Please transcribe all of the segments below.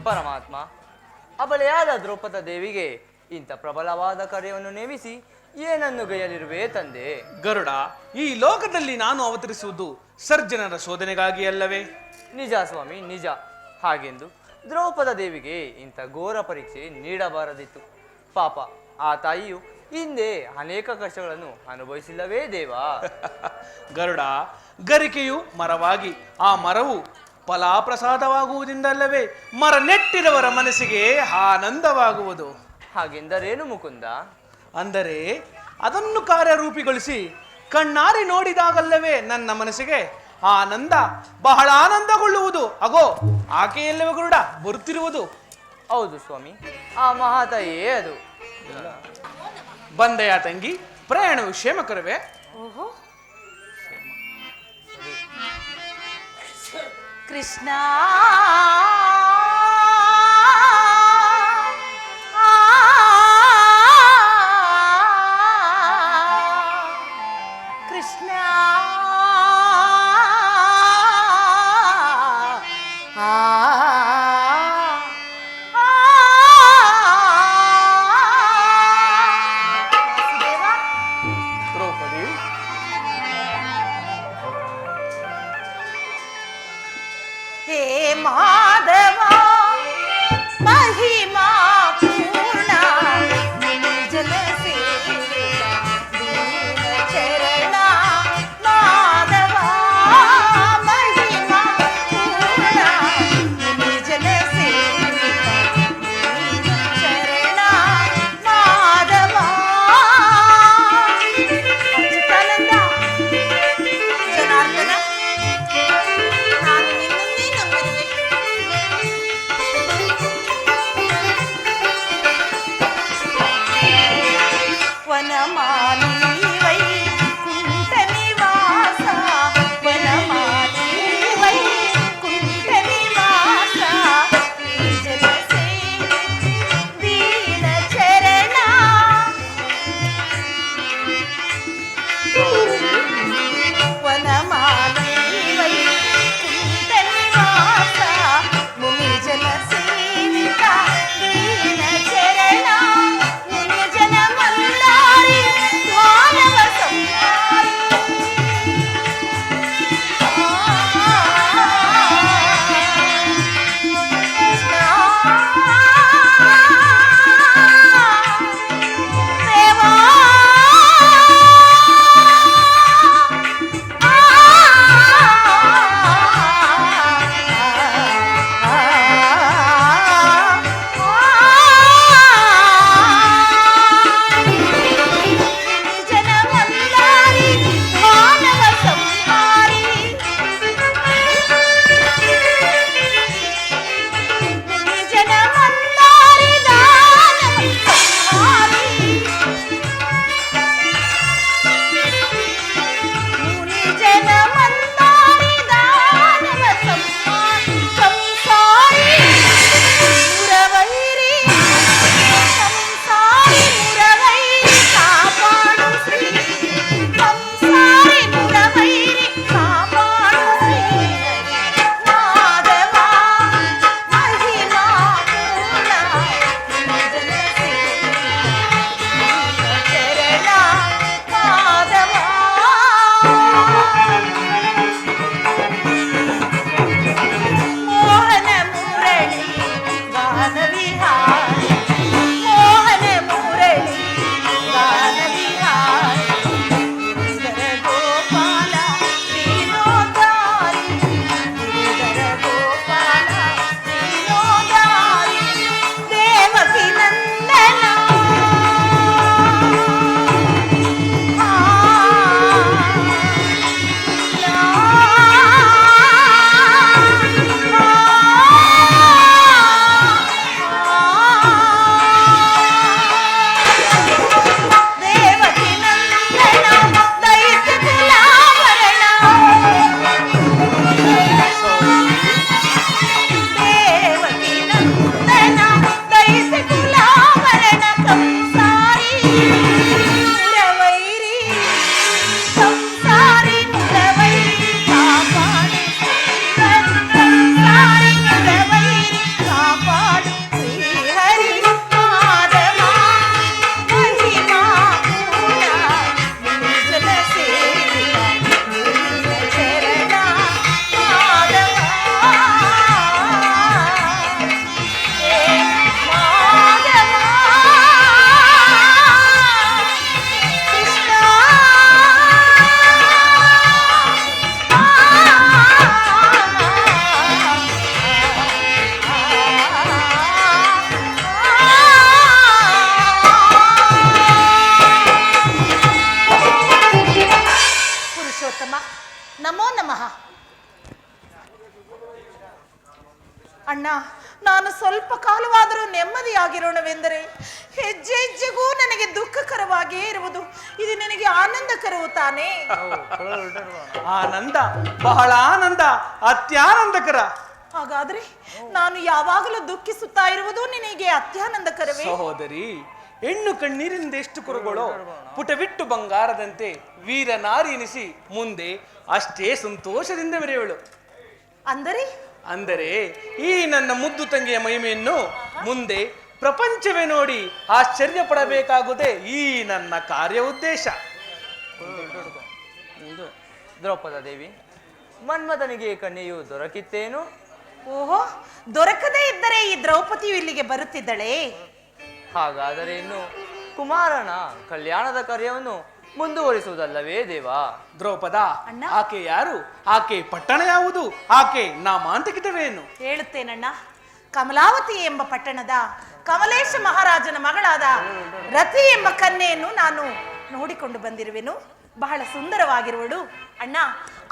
ಪರಮಾತ್ಮ, ಅಬಲೆಯಾದ ದ್ರೌಪದ ದೇವಿಗೆ ಇಂಥ ಪ್ರಬಲವಾದ ಕಾರ್ಯವನ್ನು ನೇಮಿಸಿ ಏನನ್ನು ಗೈಯಲಿರುವೆ ತಂದೆ? ಗರುಡ, ಈ ಲೋಕದಲ್ಲಿ ನಾನು ಅವತರಿಸುವುದು ಸರ್ಜನರ ಶೋಧನೆಗಾಗಿ ಅಲ್ಲವೇ? ನಿಜ ಸ್ವಾಮಿ, ನಿಜ. ಹಾಗೆಂದು ದ್ರೌಪದ ದೇವಿಗೆ ಇಂಥ ಘೋರ ಪರೀಕ್ಷೆ ನೀಡಬಾರದಿತ್ತು. ಪಾಪ, ಆ ತಾಯಿಯು ಹಿಂದೆ ಅನೇಕ ಕಷ್ಟಗಳನ್ನು ಅನುಭವಿಸಿಲ್ಲವೇ ದೇವಾ? ಗರುಡ, ಗರಿಕೆಯು ಮರವಾಗಿ ಆ ಮರವು ಫಲಾಪ್ರಸಾದವಾಗುವುದಿಂದಲ್ಲವೇ ಮರ ನೆಟ್ಟಿದವರ ಮನಸ್ಸಿಗೆ ಆನಂದವಾಗುವುದು. ಹಾಗೆಂದರೇನು ಮುಕುಂದ? ಅಂದರೆ ಅದನ್ನು ಕಾರ್ಯರೂಪಿಗೊಳಿಸಿ ಕಣ್ಣಾರಿ ನೋಡಿದಾಗಲ್ಲವೇ ನನ್ನ ಮನಸ್ಸಿಗೆ ಆನಂದ, ಬಹಳ ಆನಂದಗೊಳ್ಳುವುದು. ಅಗೋ, ಆಕೆಯಲ್ಲವೇ ಗರುಡ ಬರುತ್ತಿರುವುದು. ಹೌದು ಸ್ವಾಮಿ, ಆ ಮಹಾತಾಯಿಯೇ ಅದು. ಬಂದೆಯ ತಂಗಿ, ಪ್ರಯಾಣವು ಕ್ಷೇಮಕರವೇ? ಓಹೋ, ಕೃಷ್ಣ ಕೃಷ್ಣ ದ್ರೌಪದಿ, ಹೇ ಮಾಧವ ಮಹಿಮಾ ಪೂರ್ಣ ನಿಜಲ ಸೇವಿತ ದೀನ ಚರಣ ಮಾಧವ ಮಹಿಮಾ ಪೂರ್ಣ ನಿಜಲ ನಾನು ಸ್ವಲ್ಪ ಕಾಲವಾದರೂ ನೆಮ್ಮದಿಯಾಗಿರೋಣವೆಂದರೆ ಹೆಜ್ಜೆ ಹೆಜ್ಜೆಗೂ ನನಗೆ ದುಃಖಕರವಾಗಿಯೇ ಇರುವುದು. ಇದು ನನಗೆ ಆನಂದಕರವು ತಾನೇ? ಆನಂದ, ಬಹಳ ಆನಂದ, ಅತ್ಯಾನಂದಕರ. ಹಾಗಾದ್ರೆ ನಾನು ಯಾವಾಗಲೂ ದುಃಖಿಸುತ್ತಾ ಇರುವುದು ನಿನಗೆ ಅತ್ಯಾನಂದಕರವೇ? ಸಹೋದರಿ, ಹೆಣ್ಣು ಕಣ್ಣೀರಿಂದ ಎಷ್ಟು ಕುರುಗಳೋ ಪುಟವಿಟ್ಟು ಬಂಗಾರದಂತೆ ವೀರ ನಾರಿ ಎನಿಸಿ ಮುಂದೆ ಅಷ್ಟೇ ಸಂತೋಷದಿಂದ ಮೆರೆಯುವಳು. ಅಂದರೆ ಈ ನನ್ನ ಮುದ್ದು ತಂಗಿಯ ಮಹಿಮೆಯನ್ನು ಮುಂದೆ ಪ್ರಪಂಚವೇ ನೋಡಿ ಆಶ್ಚರ್ಯ ಪಡಬೇಕಾಗುವುದೇ ಈ ನನ್ನ ಕಾರ್ಯ ಉದ್ದೇಶ. ದ್ರೌಪದ ದೇವಿ, ಮನ್ಮಥನಿಗೆ ಕನ್ಯೆಯು ದೊರಕಿತ್ತೇನು? ಓಹೋ, ದೊರಕದೇ ಇದ್ದರೆ ಈ ದ್ರೌಪದಿಯು ಇಲ್ಲಿಗೆ ಬರುತ್ತಿದ್ದಳೆ? ಹಾಗಾದರೆ ಇನ್ನು ಕುಮಾರನ ಕಲ್ಯಾಣದ ಕಾರ್ಯವನ್ನು ಮುಂದುವರಿಸುವುದಲ್ಲವೇ ದೇವಾ? ದ್ರೌಪದ, ಅಣ್ಣ? ಆಕೆ ಯಾರು? ಆಕೆ ಪಟ್ಟಣ ಯಾವುದು? ಆಕೆ ನಾಮಾಂತಕಿತವೇನು? ಹೇಳುತ್ತೇನಣ್ಣ. ಕಮಲಾವತಿ ಎಂಬ ಪಟ್ಟಣದ ಕಮಲೇಶ ಮಹಾರಾಜನ ಮಗಳಾದ ರತಿ ಎಂಬ ಕನ್ಯೆಯನ್ನು ನಾನು ನೋಡಿಕೊಂಡು ಬಂದಿರುವೆನು. ಬಹಳ ಸುಂದರವಾಗಿರುವಳು. ಅಣ್ಣ,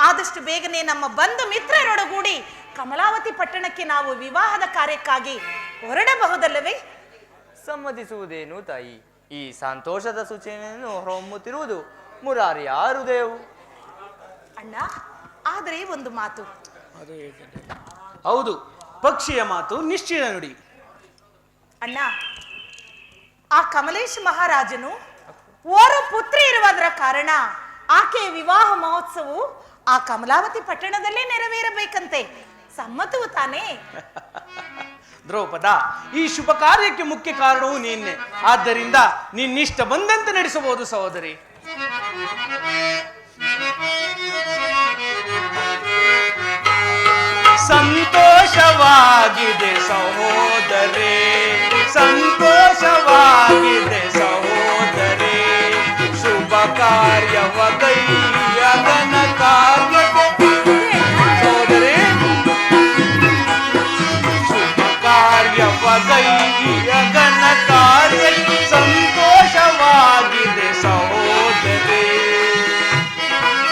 ಆದಷ್ಟು ಬೇಗನೆ ನಮ್ಮ ಬಂಧು ಮಿತ್ರರೊಡಗೂಡಿ ಕಮಲಾವತಿ ಪಟ್ಟಣಕ್ಕೆ ನಾವು ವಿವಾಹದ ಕಾರ್ಯಕ್ಕಾಗಿ ಹೊರಡಬಹುದಲ್ಲವೇ? ಸಮ್ಮತಿಸುವುದೇನು ತಾಯಿ? ಈ ಸಂತೋಷದ ಸೂಚನೆಯನ್ನು ಹೊರಹೊಮ್ಮುತ್ತಿರುವುದು ಮುರಾರಿಯ ಹೃದಯವು. ಅಣ್ಣ, ಆದರೆ ಒಂದು ಮಾತು. ಹೌದು, ಪಕ್ಷಿಯ ಮಾತು ನಿಶ್ಚಯ ನುಡಿ. ಅಣ್ಣ, ಆ ಕಮಲೇಶ್ ಮಹಾರಾಜನು ಓರ್ವ ಪುತ್ರಿ ಇರುವುದರ ಕಾರಣ ಆಕೆಯ ವಿವಾಹ ಮಹೋತ್ಸವವು ಆ ಕಮಲಾವತಿ ಪಟ್ಟಣದಲ್ಲೇ ನೆರವೇರಬೇಕಂತೆ. ಸಮ್ಮತವು ತಾನೇ? ದ್ರೌಪದ, ಈ ಶುಭ ಕಾರ್ಯಕ್ಕೆ ಮುಖ್ಯ ಕಾರಣವು ನೀನೆ. ಆದ್ದರಿಂದ ನಿನ್ನಿಷ್ಟ ಬಂದಂತೆ ನಡೆಸಬಹುದು ಸಹೋದರಿ. ಸಂತೋಷವಾಗಿದೆ ಸಹೋದರೇ, ಸಂತೋಷವಾಗಿದೆ ಸಹೋದರೇ, ಶುಭ ಕಾರ್ಯವ ಕೈಯಗನ ಕಾರ್ಯಕ್ಕೆ ಸಹೋದರೇ, ಶುಭ ಕಾರ್ಯವ ಕೈಯಗನ ಕಾರ್ಯ ಸಂತೋಷವಾಗಿದೆ ಸಹೋದರೇ.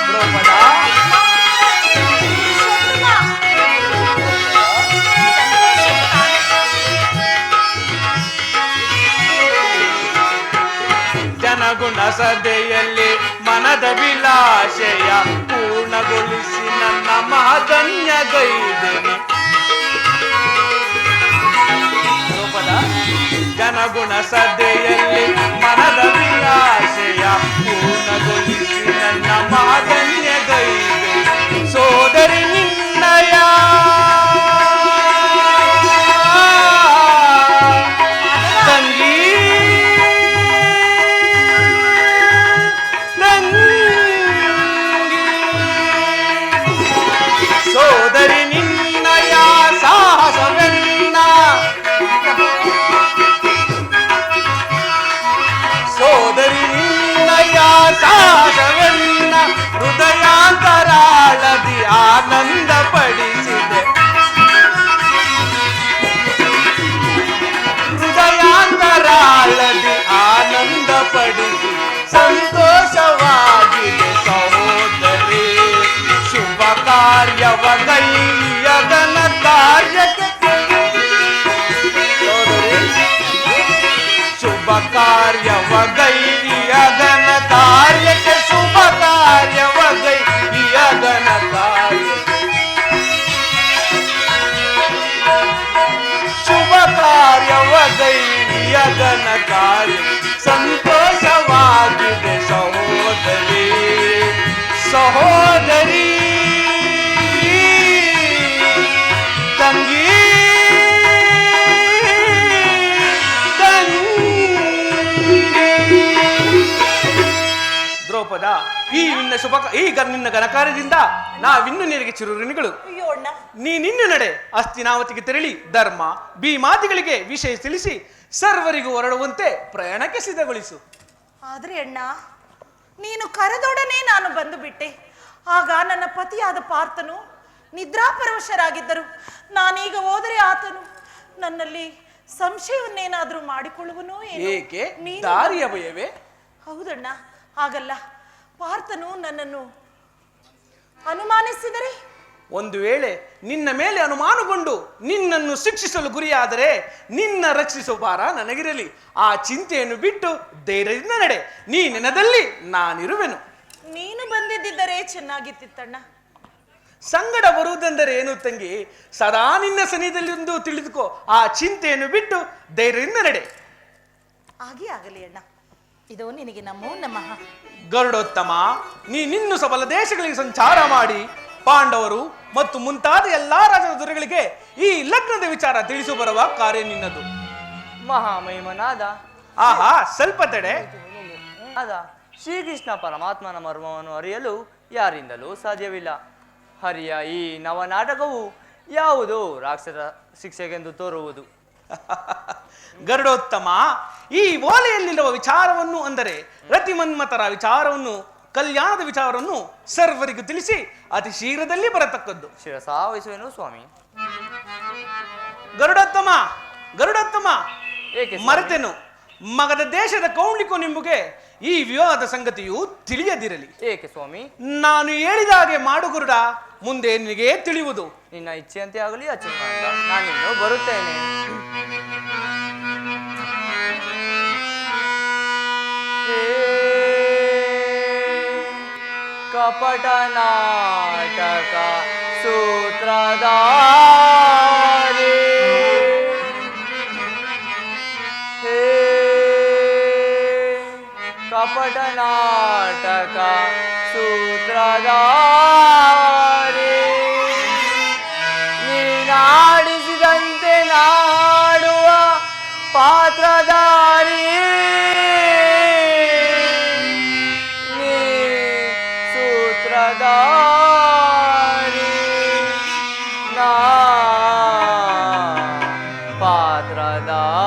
ದ್ರೌಪದ, ಜನಗುಣ ಸದೆಯಲ್ಲಿ ಮನದ ವಿಲಾಶಯ ಪೂರ್ಣಗೊಳಿಸಿ ನನ್ನ ಮಹಧನ್ಯಗೈದೆನೆ. ಜನಗುಣ ಸದೆಯಲ್ಲಿ ಮನದ ವಿಲಾಶಯ ಪೂರ್ಣಗೊಳಿಸಿ ನನ್ನ ಮಹಧನ್ಯಗೈದೆ. ಸೋದರಿ ನಿನ್ನಯ ತಂಗಿ ಸೋದರಿ ನಿನ್ನಯ ಸಾಹಸವೆನ್ನ, ಸೋದರಿ ನಿನ್ನಯ ಸಾಹಸವೆನ್ನ ಹೃದಯಾಂತರಾಳದಿ ಆನಂದ ಪಡಿಸಿದೆ. ಹೃದಯಾಂತರಾಳದಿ ಆನಂದ ಪಡಿಸಿ ಸಂತೋಷವಾಗಿದೆ ಸಹೋದರಿ. ಶುಭ ಕಾರ್ಯವ ಕೈಯಗನ ಕಾರ್ಯಕ್ಕೆ ಶುಭ ಕಾರ್ಯವ ಗೈಯಗನ ಕಾರ್ಯಕ್ಕೆ ಶುಭ ಕಾರ್ಯವ ಗೈಯಗನ ಕಾರ್ಯ ಶುಭ ಕಾರ್ಯವ ಗೈಯಗನ ಕಾರ್ಯ ಸಂತೋಷವಾಗಿದೆ ಸಹೋದರಿ. ಸಹೋದರಿ ತಂಗಿ ದ್ರೌಪದ, ಈಗ ನಿನ್ನ ಘನಕಾರ್ಯದಿಂದ ನಾವಿನ್ನು ನಿನಗೆ ಚಿರುಋಣಿಗಳು. ಅಯ್ಯೋ ಅಣ್ಣ, ನೀನಿನ್ನು ನಡೆ. ಅಸ್ತಿನಾವತಿಗೆ ತೆರಳಿ ಧರ್ಮ ಭೀಮಾದಿಗಳಿಗೆ ವಿಷಯ ತಿಳಿಸಿ ಸರ್ವರಿಗೂ ಹೊರಡುವಂತೆ ಪ್ರಯಾಣಕ್ಕೆ ಸಿದ್ಧಗೊಳಿಸು. ಆದ್ರೆ ಅಣ್ಣ, ನೀನು ಕರೆದೊಡನೆ ನಾನು ಬಂದು ಬಿಟ್ಟೆ. ಆಗ ನನ್ನ ಪತಿಯಾದ ಪಾರ್ಥನು ನಿದ್ರಾಪರವಶರಾಗಿದ್ದರು. ನಾನೀಗ ಹೋದರೆ ಆತನು ನನ್ನಲ್ಲಿ ಸಂಶಯವನ್ನೇನಾದ್ರೂ ಮಾಡಿಕೊಳ್ಳುವನೋ ಏನೋ. ಏಕೆ? ದಾರಿಯ ಭಯವೇ? ಹೌದಣ್ಣ, ಹಾಗಲ್ಲ. ಪಾರ್ಥನು ನನ್ನನ್ನು ಅನುಮಾನಿಸಿದರೆ ಒಂದು ವೇಳೆ ನಿನ್ನ ಮೇಲೆ ಅನುಮಾನಗೊಂಡು ನಿನ್ನನ್ನು ಶಿಕ್ಷಿಸಲು ಗುರಿಯಾದರೆ ನಿನ್ನ ರಕ್ಷಿಸುವ ಭಾರ ನನಗಿರಲಿ. ಆ ಚಿಂತೆಯನ್ನು ಬಿಟ್ಟು ಧೈರ್ಯದಿಂದ ನಡೆ. ನೀ ನೆನದಲ್ಲಿ ನಾನಿರುವೆನು. ನೀನು ಬಂದಿದ್ದರೆ ಚೆನ್ನಾಗಿತ್ತಿತ್ತಣ್ಣ. ಸಂಗಡ ಬರುವುದೆಂದರೆ ಏನು ತಂಗಿ? ಸದಾ ನಿನ್ನ ಸನಿಹದಲ್ಲಿಂದು ತಿಳಿದುಕೋ. ಆ ಚಿಂತೆಯನ್ನು ಬಿಟ್ಟು ಧೈರ್ಯದಿಂದ ನಡೆ. ಹಾಗೆ ಆಗಲಿ ಅಣ್ಣ. ಇದು ನಿನಗೆ ನಮೋ ನಮಃ. ಗರುಡೋತ್ತಮ, ನೀನಿನ್ನು ಸಬಲ ದೇಶಗಳಿಗೆ ಸಂಚಾರ ಮಾಡಿ ಪಾಂಡವರು ಮತ್ತು ಮುಂತಾದ ಎಲ್ಲಾ ರಾಜರ ದೊರೆಗಳಿಗೆ ಈ ಲಗ್ನದ ವಿಚಾರ ತಿಳಿಸು ಬರುವ ಕಾರ್ಯ ನಿನ್ನದು. ಮಹಾಮಹಿಮನಾದ ಆಹಾ, ಸ್ವಲ್ಪ ತಡೆ. ಆದ ಶ್ರೀಕೃಷ್ಣ ಪರಮಾತ್ಮನ ಮರ್ಮವನ್ನು ಅರಿಯಲು ಯಾರಿಂದಲೂ ಸಾಧ್ಯವಿಲ್ಲ. ಹರಿಯ ಈ ನವನಾಟಕವು ಯಾವುದೋ ರಾಕ್ಷಸ ಶಿಕ್ಷೆಗೆಂದು ತೋರುವುದು. ಗರುಡೋತ್ತಮ, ಈ ಓಲೆಯಲ್ಲಿರುವ ವಿಚಾರವನ್ನು ಅಂದರೆ ರತಿಮನ್ಮತರ ವಿಚಾರವನ್ನು, ಕಲ್ಯಾಣದ ವಿಚಾರವನ್ನು ಸರ್ವರಿಗೂ ತಿಳಿಸಿ ಅತಿ ಶೀಘ್ರದಲ್ಲಿ ಬರತಕ್ಕದ್ದು. ಶಿರಸಾವಹಿಸುವೆನು ಸ್ವಾಮಿ. ಗರುಡೋತ್ತಮ, ಗರುಡೋತ್ತಮ, ಏಕೆ ಮರೆತೆನು. ಮಗದ ದೇಶದ ಕೌಂಡಿಕೋ ನಿಂಬುಗೆ ಈ ವಿವಾಹದ ಸಂಗತಿಯು ತಿಳಿಯದಿರಲಿ. ಏಕೆ ಸ್ವಾಮಿ? ನಾನು ಹೇಳಿದ ಹಾಗೆ ಮಾಡು ಗರುಡ, ಮುಂದೆ ನಿನಗೆ ತಿಳಿಯುವುದು. ನಿನ್ನ ಇಚ್ಛೆಯಂತೆ ಆಗಲಿ ಅಚ್ಚುತ, ನಾನಿನ್ನು ಬರುತ್ತೇನೆ. ಕಪಟ ನಾಟಕ ಸೂತ್ರಧಾರಿ, ಹೇ ಕಪಟ ನಾಟಕ ಸೂತ್ರಧಾರಿ, ನೀನಾಡಿಸಿದಂತೆ ನಾಡುವ ಪಾತ್ರಧಾರಿ, ನೀ ಸೂತ್ರಧಾರಿ, ನಾ ಪಾತ್ರಧಾರಿ.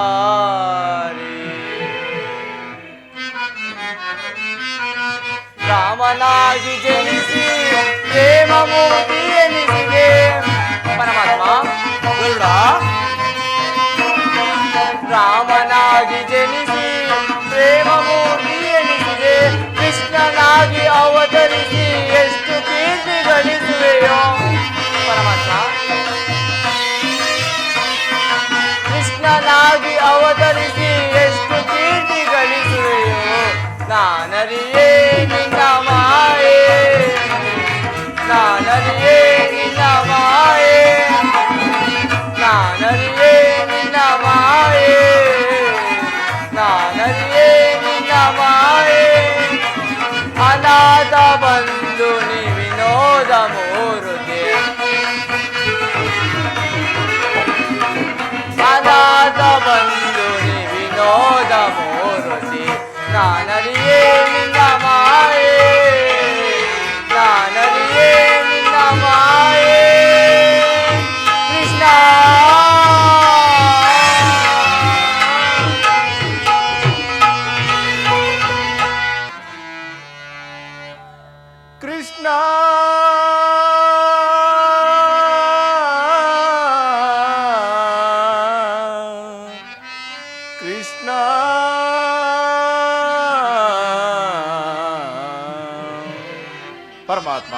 ರಾಮನಾಗಿ ಜನಿಸಿ ಪ್ರೇಮ ಮೂರ್ತಿ ಎನಿಸಿದೆ ಪರಮಾತ್ಮ. ಗರುಡ, ರಾಮನಾಗಿ ಜನಿಸಿ ಪ್ರೇಮ ಮೂರ್ತಿ ಎನಿಸಿದೆ, ಕೃಷ್ಣನಾಗಿ ಅವತರಿಸಿ ಎಷ್ಟು ಕೀರ್ತಿ ಗಳಿಸುವೆಯೋ ಪರಮಾತ್ಮ. ಕೃಷ್ಣನಾಗಿ ಅವತರಿಸಿ ಎಷ್ಟು ಕೀರ್ತಿ ಗಳಿಸುವೆಯೋ, ನಾನರಿಯೇ ನಿನ್ನ ಮಾಯೆ, ನಾನರಿಯೇ ನಿನ್ನ ಮಾಯೆ, ನಾನರಿಯೇ ನಿನ್ನ ಮಾಯೆ, ನಾನರಿಯೇ ನಿನ್ನ ಮಾಯೆ. ಅನಾಥ ಬಂಧು ನೀ ವಿನೋದ ಮೂರುತಿ, ಅನಾಥ ಬಂಧು ನೀ ವಿನೋದ ಮೂರುತಿ, ನಾನರಿಯೇ ನಿನ್ನ ಮಾಯೆ, ನಾನರಿಯೇ ನಿನ್ನ ಮಾಯೆ. ಕೃಷ್ಣ ಕೃಷ್ಣ ಕೃಷ್ಣ ಪರಮಾತ್ಮ,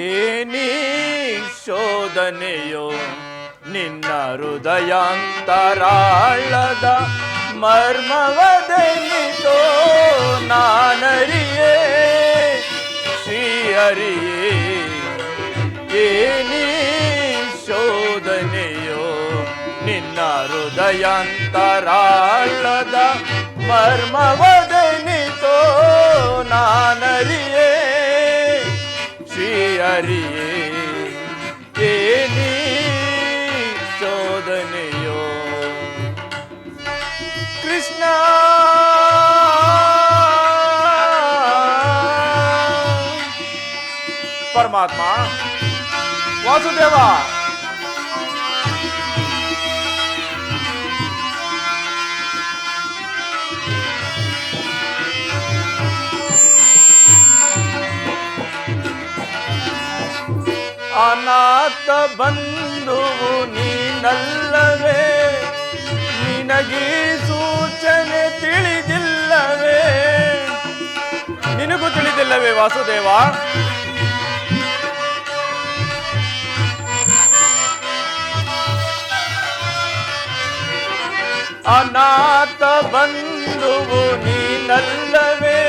ಏನಿ ಶೋಧನೆಯೋ ನಿನ್ನ ಹೃದಯಾಂತರಾಳದ ಮರ್ಮವದೆನಿತೋ ನಾನರಿಯೇ ಶ್ರೀಹರಿಯೇ. ಏನಿ ಶೋಧನೆಯೋ ನಿನ್ನ ಹೃದಯಾಂತರಾಳದ ಮರ್ಮವದೆನಿತೋ ನಾನರಿಯೇ ಶ್ರೀಹರಿಯೇ. ಏನಿ ಶೋಧನೆಯೋ ಕೃಷ್ಣ. ಪರಮಾತ್ಮ, ವಾಸುದೇವ, ಅನಾಥ ಬಂಧುವು ನೀನಲ್ಲವೇ, ನಿನಗೀ ಸೂಚನೆ ತಿಳಿದಿಲ್ಲವೇ? ನಿನಗೂ ತಿಳಿದಿಲ್ಲವೇ ವಾಸುದೇವ? ಅನಾಥ ಬಂಧುವು ನೀನಲ್ಲವೇ,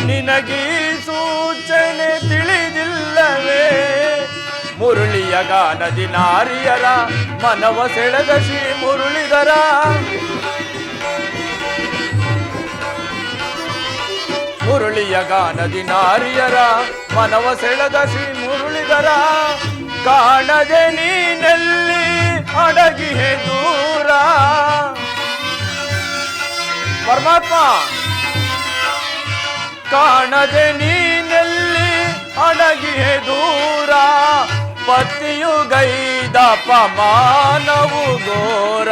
ನಿನಗೀ ಸೂಚನೆ ತಿಳಿದಿಲ್ಲವೇ? ಮುರುಳಿಯ ಗಾನದಿ ನಾರಿಯರ ಮನವ ಸೆಳೆದ ಶ್ರೀ ಮುರುಳಿಧರ, ಮುರುಳಿಯ ಗಾನದಿ ನಾರಿಯರ ಮನವ ಸೆಳೆದ ಶ್ರೀ ಮುರುಳಿಧರ, ಕಾಣದೆ ನೀನೆಲ್ಲಿ ಅಡಗಿಹೆ ದೂರ. ಪರಮಾತ್ಮ, ಕಾಣದೆ ನೀನೆಲ್ಲಿ ಅಡಗಿಹೆ ದೂರ, ಪತಿಯು ಗೈದ ಪಮಾನವು ಘೋರ.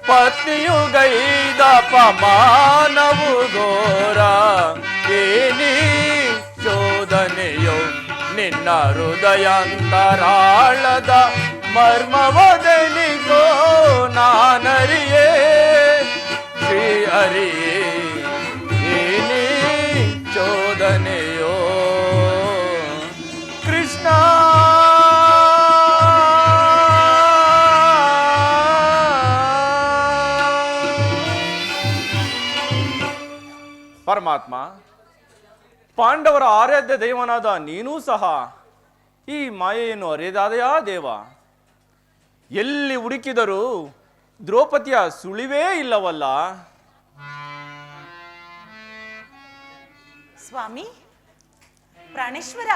ಪತಿಯು ಗೈದ ಪಮಾನವು ಘೋರ, ಏನಿ ಶೋಧನೆಯೋ ನಿನ್ನ ಹೃದಯಾಂತರಾಳದ ಮರ್ಮವದನಿಗೋ ನಾನರಿಯೇ ಶ್ರೀ ಹರಿಯೇ, ಏನಿ ಶೋಧನೆಯೋ ಕೃಷ್ಣ. ಪರಮಾತ್ಮ, ಪಾಂಡವರ ಆರಾಧ್ಯ ದೇವನಾದ ನೀನೂ ಸಹ ಈ ಮಾಯೆಯನ್ನು ಅರಿಯದಾದೆಯಾ ದೇವ? ಎಲ್ಲಿ ಹುಡುಕಿದರೂ ದ್ರೌಪದಿಯ ಸುಳಿವೇ ಇಲ್ಲವಲ್ಲ. ಸ್ವಾಮಿ ಪ್ರಾಣೇಶ್ವರ,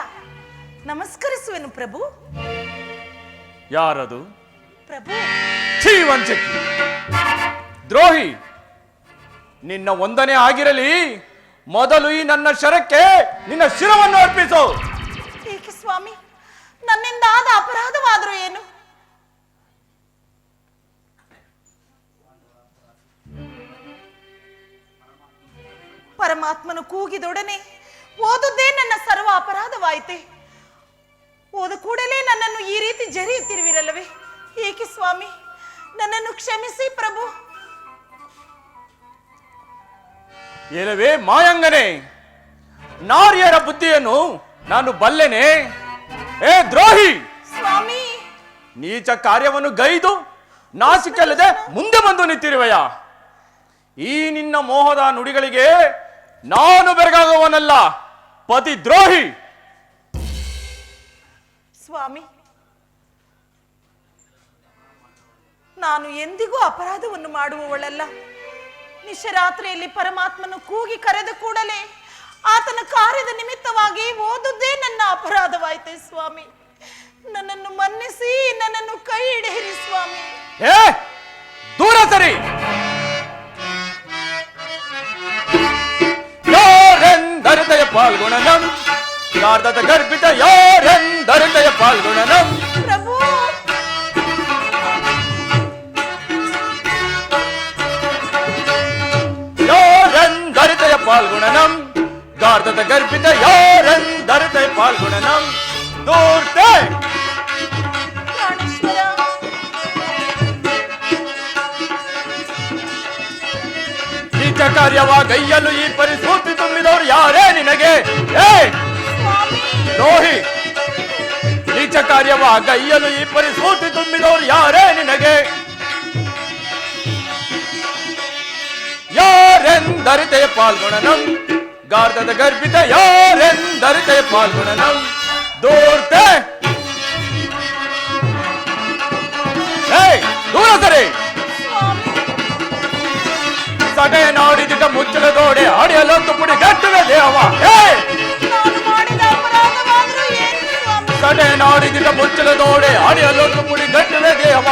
ನಮಸ್ಕರಿಸುವೆನು ಪ್ರಭು. ಯಾರದು? ಪ್ರಭು. ಛೀ ವಂಚಕಿ, ದ್ರೋಹಿ, ನಿನ್ನ ವಂದನೆ ಆಗಿರಲಿ. ಮೊದಲು ಈ ನನ್ನ ಶರಕ್ಕೆ ನಿನ್ನ ಶಿರವನ್ನು ಅರ್ಪಿಸು. ಏಕೆ ಸ್ವಾಮಿ, ನನ್ನಿಂದ ಆದ ಅಪರಾಧವಾದರೂ ಏನು? ಪರಮಾತ್ಮನು ಕೂಗಿದೊಡನೆ ಓದುದೇ ನನ್ನ ಸರ್ವ ಅಪರಾಧವಾಯಿತೆ. ಓದ ಕೂಡಲೇ ನನ್ನನ್ನು ಈ ರೀತಿ ಜರಿಯುತ್ತಿರುವಿರಲ್ಲವೇ? ಏಕೆ ಸ್ವಾಮಿ, ನನ್ನನ್ನು ಕ್ಷಮಿಸಿ ಪ್ರಭು. ಏನವೇ ಮಾಯಂಗನೆ, ನಾರಿಯರ ಬುದ್ಧಿಯನ್ನು ನಾನು ಬಲ್ಲೆನೆ. ಏ ದ್ರೋಹಿ, ಸ್ವಾಮಿ, ನೀಚ ಕಾರ್ಯವನ್ನು ಗೈದು ನಾಸಿಕೆಲ್ಲದೆ ಮುಂದೆ ಬಂದು ನಿಂತಿರುವೆಯ? ಈ ನಿನ್ನ ಮೋಹದ ನುಡಿಗಳಿಗೆ ನಾನು ಬೆರಗಾಗುವನಲ್ಲ, ಪತಿ ದ್ರೋಹಿ. ಸ್ವಾಮಿ, ನಾನು ಎಂದಿಗೂ ಅಪರಾಧವನ್ನು ಮಾಡುವವಳಲ್ಲ. ನಿಶರಾತ್ರಿಯಲ್ಲಿ ಪರಮಾತ್ಮನು ಕೂಗಿ ಕರೆದ ಕೂಡಲೇ ಆತನ ಕಾರ್ಯದ ನಿಮಿತ್ತವಾಗಿ ಓದುದೇ ನನ್ನ ಅಪರಾಧವಾಯಿತೆ ಸ್ವಾಮಿ. ನನ್ನನ್ನು ಮನ್ನಿಸಿ, ನನ್ನನ್ನು ಕೈ ಹಿಡಿಯಿರಿ ಸ್ವಾಮಿ. ಏ ದೂರ ಸರಿ. ಯಾರೆಂದರಿದಯ ಪಾಲ್ಗುಣನಂ, ಶಾರದದ ಗರ್ಭಿತ ಯಾರೆಂದರಿದಯ ಪಾಲ್ಗುಣನಂ. ಪ್ರಭು, ಯಾರೆಂದರಿದಯ ಪಾಲ್ಗುಣನಂ, ಗಾರ್ಧದ ಗರ್ಭಿತ ಯಾರೆಂದರಿದಯ ಪಾಲ್ಗುಣನಂ. ದೂರ್ತೆ ಪ್ರಾಣೇಶ್ವರ, ನೀಚ ಕಾರ್ಯವಾಗೈಯಲು ಈ ಪರಿಸ್ಥಿತಿ ತುಂಬಿದವರು ಯಾರೇ ನಿನಗೆ? ಏ ಸ್ವಾಮಿ, ದ್ರೋಹಿ, ನೀಚ ಕಾರ್ಯವಾಗೈಯಲು ಈ ಪರಿಸ್ಥಿತಿ ತುಂಬಿದವರು ಯಾರೇ ನಿನಗೆ? ಯಾರೆಂದರಿದಯ ಪಾಲ್ಗುಣನಂ, ಗಾರ್ಧದ ಗರ್ಭಿತ ಯಾರೆಂದರಿದಯ ಪಾಲ್ಗುಣನಂ. ದೂರ್ತೆ ದೂರ ಸರಿ. ಸ್ವಾಮಿ, ಸಡೆ ನಾಡಿದಿಟ ಮುಚ್ಚಲದೋಡೆ ಅಡಿಯಲೊಂದು ಪುಡಿ ಗಟ್ಟುವೆ ದೇವ. ನಾನು ಮಾಡಿದ ಅಪರಾಧವಾದರೂ ಏನು ಸ್ವಾಮಿ? ಸಡೆ ನಾಡಿದಿಟ ಮುಚ್ಚಲದೋಡೆ ಅಡಿಯಲೊಂದು ಪುಡಿ ಗಟ್ಟುವೆ ದೇವ.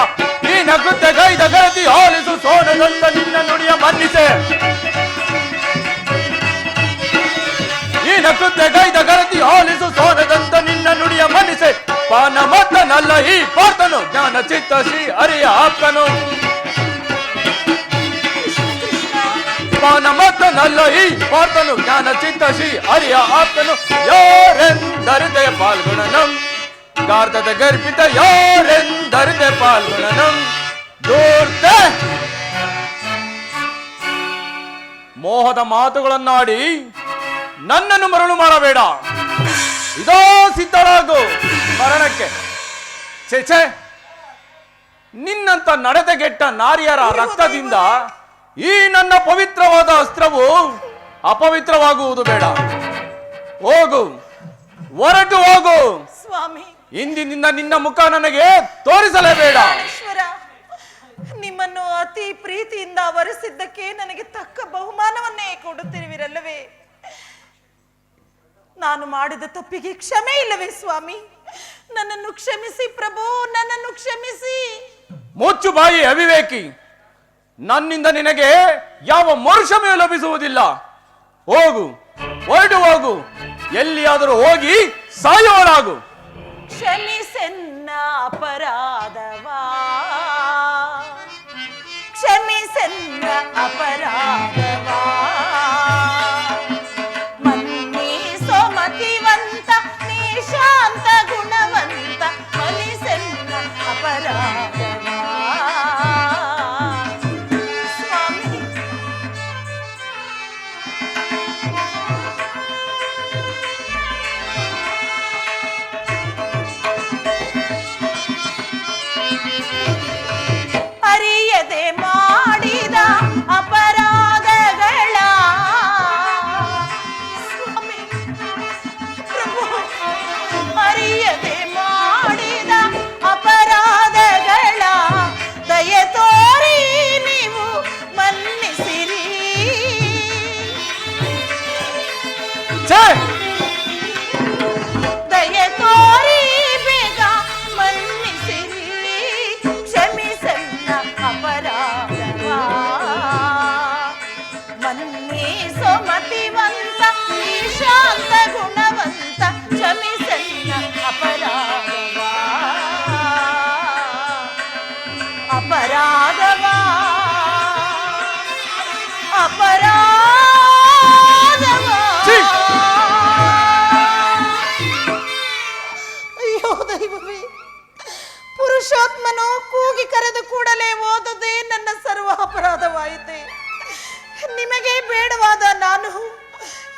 ಈ ನಗುತ್ತ ಗೈದ ಗರತಿ ಆಲಿಸು ಸೋನದಂತ ನಿನ್ನ ನುಡಿಯ ಮನ್ನಿಸೆ. ಈ ನಗುತ್ತ ಗೈದ ಗರತಿ ಆಲಿಸು ಸೋನದಂತ ನಿನ್ನ ನುಡಿಯ ಮನ್ನಿಸೆ. ಪಾನ ಮತ್ತನಲ್ಲ ಈ ಪಾರ್ತನು, ಜ್ಞಾನ ಚಿತ್ತ ಶ್ರೀ ಹರಿಯ ಆಪ್ತನು. ಪಾನ ಮತ್ತನಲ್ಲ ಈ ಪಾರ್ತನು, ಜ್ಞಾನ ಚಿತ್ತ ಶ್ರೀ ಹರಿಯ ಆಪ್ತನು. ಯಾರೆಂದರಿದಯ ಪಾಲ್ಗುಣನಂ, ಗಾರ್ಧದ ಗರ್ಭಿತ ಯಾರೆಂದರಿದಯ ಪಾಲ್ಗುಣನಂ. ದೂರ್ತೆ ಮೋಹದ ಮಾತುಗಳನ್ನಾಡಿ ನನ್ನನ್ನು ಮರಳು ಮಾಡಬೇಡ. ಇದೋ ಸಿದ್ಧರಾಗು ಮರಣಕ್ಕೆ. ಛೇ, ನಿನ್ನಂತ ನಡತೆಗೆಟ್ಟ ನಾರಿಯರ ರಕ್ತದಿಂದ ಈ ನನ್ನ ಪವಿತ್ರವಾದ ಅಸ್ತ್ರವು ಅಪವಿತ್ರವಾಗುವುದು ಬೇಡ. ಹೋಗು, ಹೊರಟು ಹೋಗು. ಸ್ವಾಮಿ, ಇಂದಿನಿಂದ ನಿನ್ನ ಮುಖ ನನಗೆ ತೋರಿಸಲೇಬೇಡ. ಈಶ್ವರ, ನಿಮ್ಮನ್ನು ಅತಿ ಪ್ರೀತಿಯಿಂದ ವರಿಸಿದ್ದಕ್ಕೆ ನನಗೆ ತಕ್ಕ ಬಹುಮಾನವನ್ನೇ ಕೊಡುತ್ತಿರುವಿರಲ್ಲವೇ? ನಾನು ಮಾಡಿದ ತಪ್ಪಿಗೆ ಕ್ಷಮೆ ಇಲ್ಲವೇ ಸ್ವಾಮಿ? ನನ್ನನ್ನು ಕ್ಷಮಿಸಿ ಪ್ರಭು, ನನ್ನನ್ನು ಕ್ಷಮಿಸಿ. ಮುಚ್ಚು ಬಾಯಿ ಅವಿವೇಕಿ, ನನ್ನಿಂದ ನಿನಗೆ ಯಾವ ಮರುಷಮೆಯೂ ಲಭಿಸುವುದಿಲ್ಲ. ಹೋಗು, ಹೊರಟು ಹೋಗು, ಎಲ್ಲಿಯಾದರೂ ಹೋಗಿ ಸಾಯೋರಾಗು. ಕ್ಷಮಿಸೆನ್ನ ಅಪರಾಧವಾ, ಕ್ಷಮಿಸೆನ್ನ ಅಪರಾಧವಾ, ಮನ್ನಿಸೋ ಮತಿವಂತ ನಿಶಾಂತ ಗುಣವಂತ, ಮನಿಸೆನ್ನ ಅಪರಾಧವಾ. ಸ್ವಾಮಿ, ಅರಿಯದೆ ಮಾಡಿದ ಅಪರಾಧಗಳ, ಸ್ವಾಮಿ ಪ್ರಭು, ಅರಿಯದೆ ಮಾಡಿದ ಅಪರಾಧಗಳ ದಯೆ ತೋರಿ ನೀವು ಮನ್ನಿಸಿರಿ. ಛೇ, ದಯೆ ತೋರಿ ಬೇಗ ಮನ್ನಿಸಿರಿ. ಕ್ಷಮಿಸನ್ನ ಅಪರಾಧವಾ, ಮನ್ನಿಸೋ ಮತಿವಂತ ನಿಶಾಂತ ಗುಣವಂತ, ಕ್ಷಮಿಸನ್ನ ಅಪರಾಧವಾ, ಅಪರಾಧವಾ, ಅಪರಾಧವಾ. ಛೀ! ಅಯ್ಯೋ ದೈವವೇ, ಪುರುಷೋತ್ಮನು ಕೂಗಿ ಕರೆದು ಕೂಡಲೇ ಓದುದೇ ನನ್ನ ಸರ್ವ ಅಪರಾಧವಾಯಿತೆ. ನಿಮಗೆ ಬೇಡವಾದ ನಾನು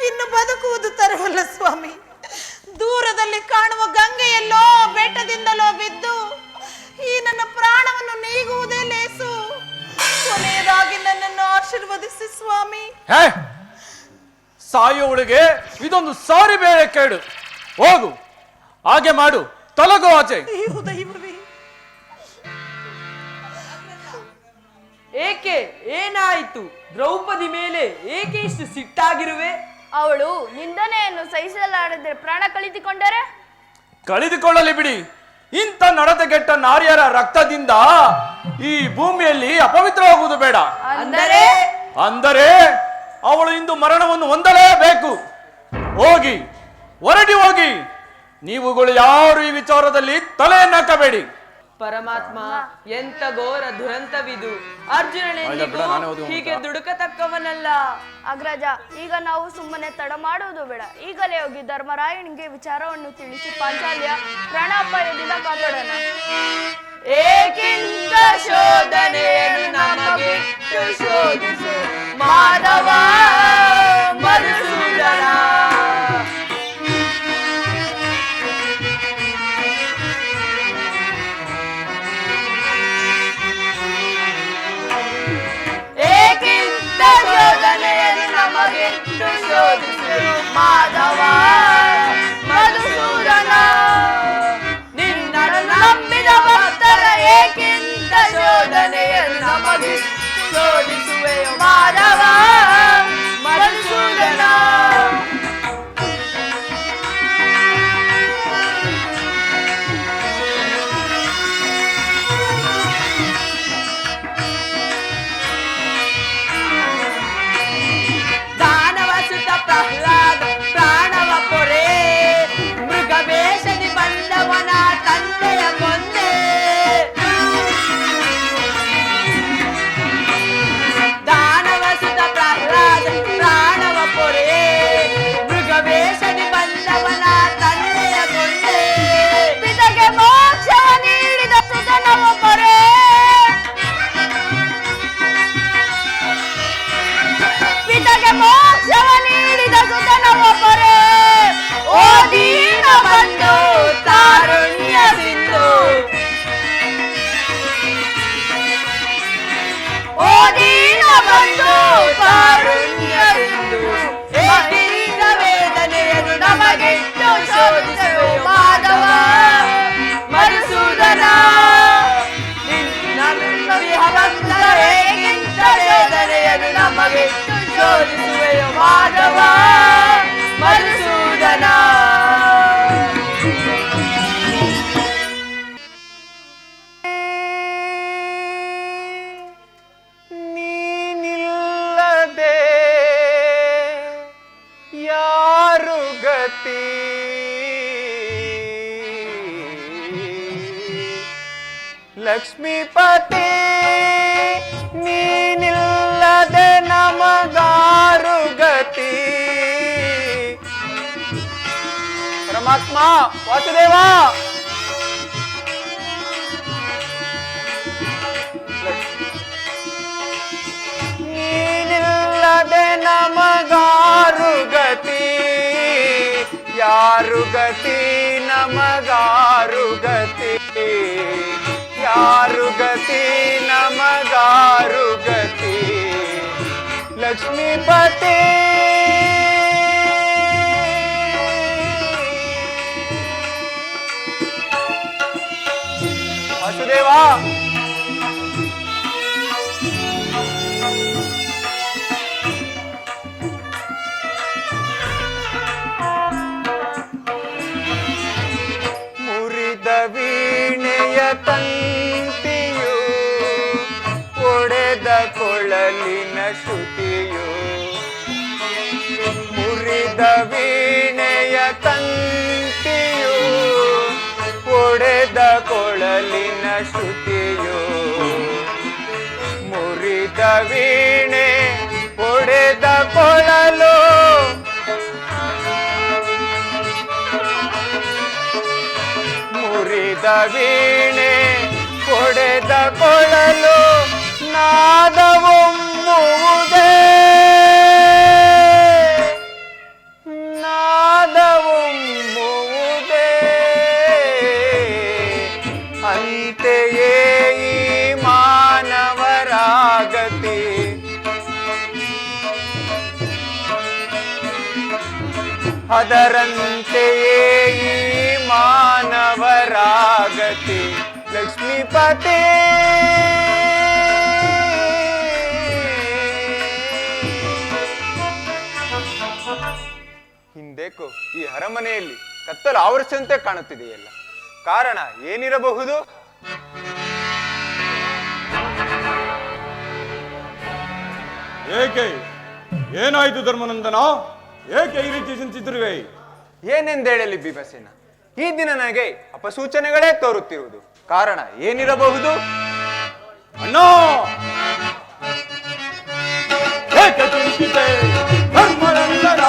ಇನ್ನು ಬದುಕುವುದು ತರವಲ್ಲ ಸ್ವಾಮಿ. ದೂರದಲ್ಲಿ ಕಾಣುವ ಗಂಗೆಯಲ್ಲೋ ಬೆಟ್ಟದಿಂದಲೋ ಬಿದ್ದು ಈ ನನ್ನ ಪ್ರಾಣವನ್ನು ನೀಗುವುದೇ ಲೇಸು. ಕೊನೆಯದಾಗಿ ನನ್ನನ್ನು ಆಶೀರ್ವದಿಸಿ ಸ್ವಾಮಿ. ಹೇ, ಸಾಯುವಳಿಗೆ ಇದೊಂದು ಸಾರಿ ಬೇರೆ ಕೇಳು. ಹೋಗು, ಹಾಗೆ ಮಾಡು, ತೊಲಗು ಆಚೆ. ಅಯ್ಯೋ ದೈವವೇ, ಏಕೆ, ಏನಾಯಿತು? ದ್ರೌಪದಿ ಮೇಲೆ ಏಕೆ ಇಷ್ಟು ಸಿಟ್ಟಾಗಿರುವೆ? ಅವಳು ನಿಂದನೆಯನ್ನು ಸಹಿಸಲಾರದೆ ಪ್ರಾಣ ಕಳೆದುಕೊಂಡರೆ? ಕಳೆದುಕೊಳ್ಳಲಿ ಬಿಡಿ. ಇಂಥ ನಡತೆಗೆಟ್ಟ ನಾರಿಯರ ರಕ್ತದಿಂದ ಈ ಭೂಮಿಯಲ್ಲಿ ಅಪವಿತ್ರವಾಗುವುದು ಬೇಡ. ಅಂದರೆ ಅವಳು ಇಂದು ಮರಣವನ್ನು ಹೊಂದಲೇಬೇಕು. ಹೋಗಿ, ಹೊರಟಿ ಹೋಗಿ. ನೀವುಗಳು ಯಾರು ಈ ವಿಚಾರದಲ್ಲಿ ತಲೆಯನ್ನು ಹಾಕಬೇಡಿ. ಪರಮಾತ್ಮ, ಎಂತ ಘೋರ ದುರಂತವಿದು. ಅರ್ಜುನನೆಂದಿಗೂ ಹೀಗೆ ದುಡುಕತಕ್ಕವನಲ್ಲ. ಅಗ್ರಜ, ಈಗ ನಾವು ಸುಮ್ಮನೆ ತಡ ಮಾಡುವುದು ಬೇಡ. ಈಗಲೇ ಹೋಗಿ ಧರ್ಮರಾಯನಿಗೆ ವಿಚಾರವನ್ನು ತಿಳಿಸಿ ಪಾಂಚಾಲ್ಯ ಪ್ರಾಣಾಪಾಯದಿಂದ ಕಾಪಾಡೋಣ. ಏಕಿಂತ ಶೋಧನೆಯನ್ನು ನಮಗಿಟ್ಟು ಶೋಧಿಸು ಮಾಧವ ಮಧುಸೂದನ. ಏಕಿಂತ ಶೋಧನೆಯನ್ನು ನಮಗಿಟ್ಟು ಶೋಧಿಸು ಮಾಧವ ಮಧುಸೂದನ. ನಿನ್ನನ್ನು ನಂಬಿದ ಭಕ್ತರ ಏಕಿಂತ ಶೋಧನೆಯನ್ನು ನಮಗೆ ಶೋಧಿಸುವೆಯೋ ಮಾಧವ ಮಧುಸೂದನ. ಲಕ್ಷ್ಮೀಪತಿ ನೀನಿಲ್ಲದೆ ನಮಗಾರು ಗತಿ. ಪರಮಾತ್ಮ ವಾಸುದೇವ ನೀನಿಲ್ಲದೆ ನಮಗಾರು ಗತಿ, ಯಾರು ಗತಿ ನಮಗಾರು ಗತಿ, ಯಾರು ಗತಿ ನಮಗಾರು ಗತಿ. ಲಕ್ಷ್ಮೀಪತಿ ವಾಸುದೇವ ಮುರಿದ ವೀಣೆಯ ತಂತಿಯು, ಒಡೆದ ಕೊಳಲಿನ ಶ್ರುತಿಯು, ಮುರಿದ ವೀಣೆಯ ತಂತಿಯು, ಒಡೆದ ಕೊಳಲಿನ ಶ್ರುತಿಯು, ಮುರಿದ ವೀಣೆ ಒಡೆದ ಕೊಳಲು, ಮುರಿದ ವೀಣೆ ಒಡೆದ ಕೊಳಲು, ನಾದವೊಮ್ಮುವುದೇ ನಾದವೊಮ್ಮುವುದೇ. ಅಂತೆಯೇ ಈ ಮಾನವರಾಗತಿ, ಅದರಂತೆಯೇ ಈ ಮಾನವರಾಗತಿ. ಲಕ್ಷ್ಮೀಪತಿ ಹಿಂದೇಕೋ ಈ ಅರಮನೆಯಲ್ಲಿ ಕತ್ತಲು ಆವರಿಸಂತೆ ಕಾಣುತ್ತಿದೆಯಲ್ಲ, ಕಾರಣ ಏನಿರಬಹುದು? ಏಕೆ ಏನಾಯ್ತು ಧರ್ಮನಂದನ? ಏಕೆ ಈ ರೀತಿ ಚಿಂತಿಸಿರುವೆ? ಏನೆಂದೇಳಲಿ ಭೀಮಸೇನ, ಈ ದಿನ ನನಗೆ ಅಪಸೂಚನೆಗಳೇ ತೋರುತ್ತಿರುವುದು, ಕಾರಣ ಏನಿರಬಹುದು? ಅಣ್ಣ ಏಕೆ ಚಿಂತಿತೆ ಧರ್ಮನಂದನ?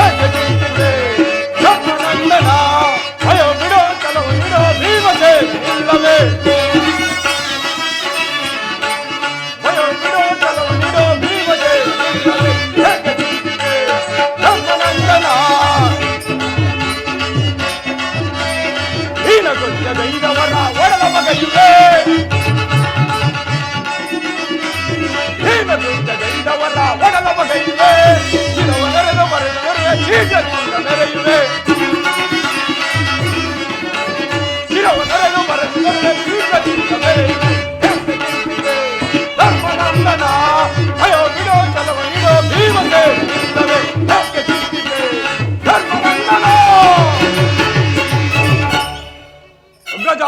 ಏಕೆ ಚಿಂತಿತೆ ಧರ್ಮನಂದನ? ಭಯ ಬಿಡೋ ಕೆಲವು ಬಿಡೋ ಭೀಮಸೇ ಇಲ್ಲವೇ? ಭಯ ಬಿಡೋ ಕೆಲವು ಬಿಡೋ ಭೀಮಸೇ ಇಲ್ಲವೇ? ಏಕೆ ಚಿಂತಿತೆ ಧರ್ಮನಂದನ? ಹೀನಕೃತ್ಯದೈದವರ ಒಡಲ ಮಗಯುವೆ, ಹೀನಕೃತ್ಯದೈದವರ ಒಡಲ ಮಗಯುವೆ, ಶಿರವ ನೆರೆದು ಮರೆದು ಮರೆಯ ಚೀಜದಿಂದ ಮೆರೆಯುವೆ, ಶಿರವ ನೆರೆದು ಮರೆದು ಮರೆಯ ಚೀಜದಿಂದ ಮೆರೆಯುವೆ. ಧರ್ಮನಂದನ ಭಯ ಬಿಡೋ ಚಲವ ನಿಡೋ ಭೀಮಸೇ ಇಲ್ಲವೇ? ಏಕೆ ಚಿಂತಿತೆ ಧರ್ಮನಂದನ? ಅಗ್ರಜ,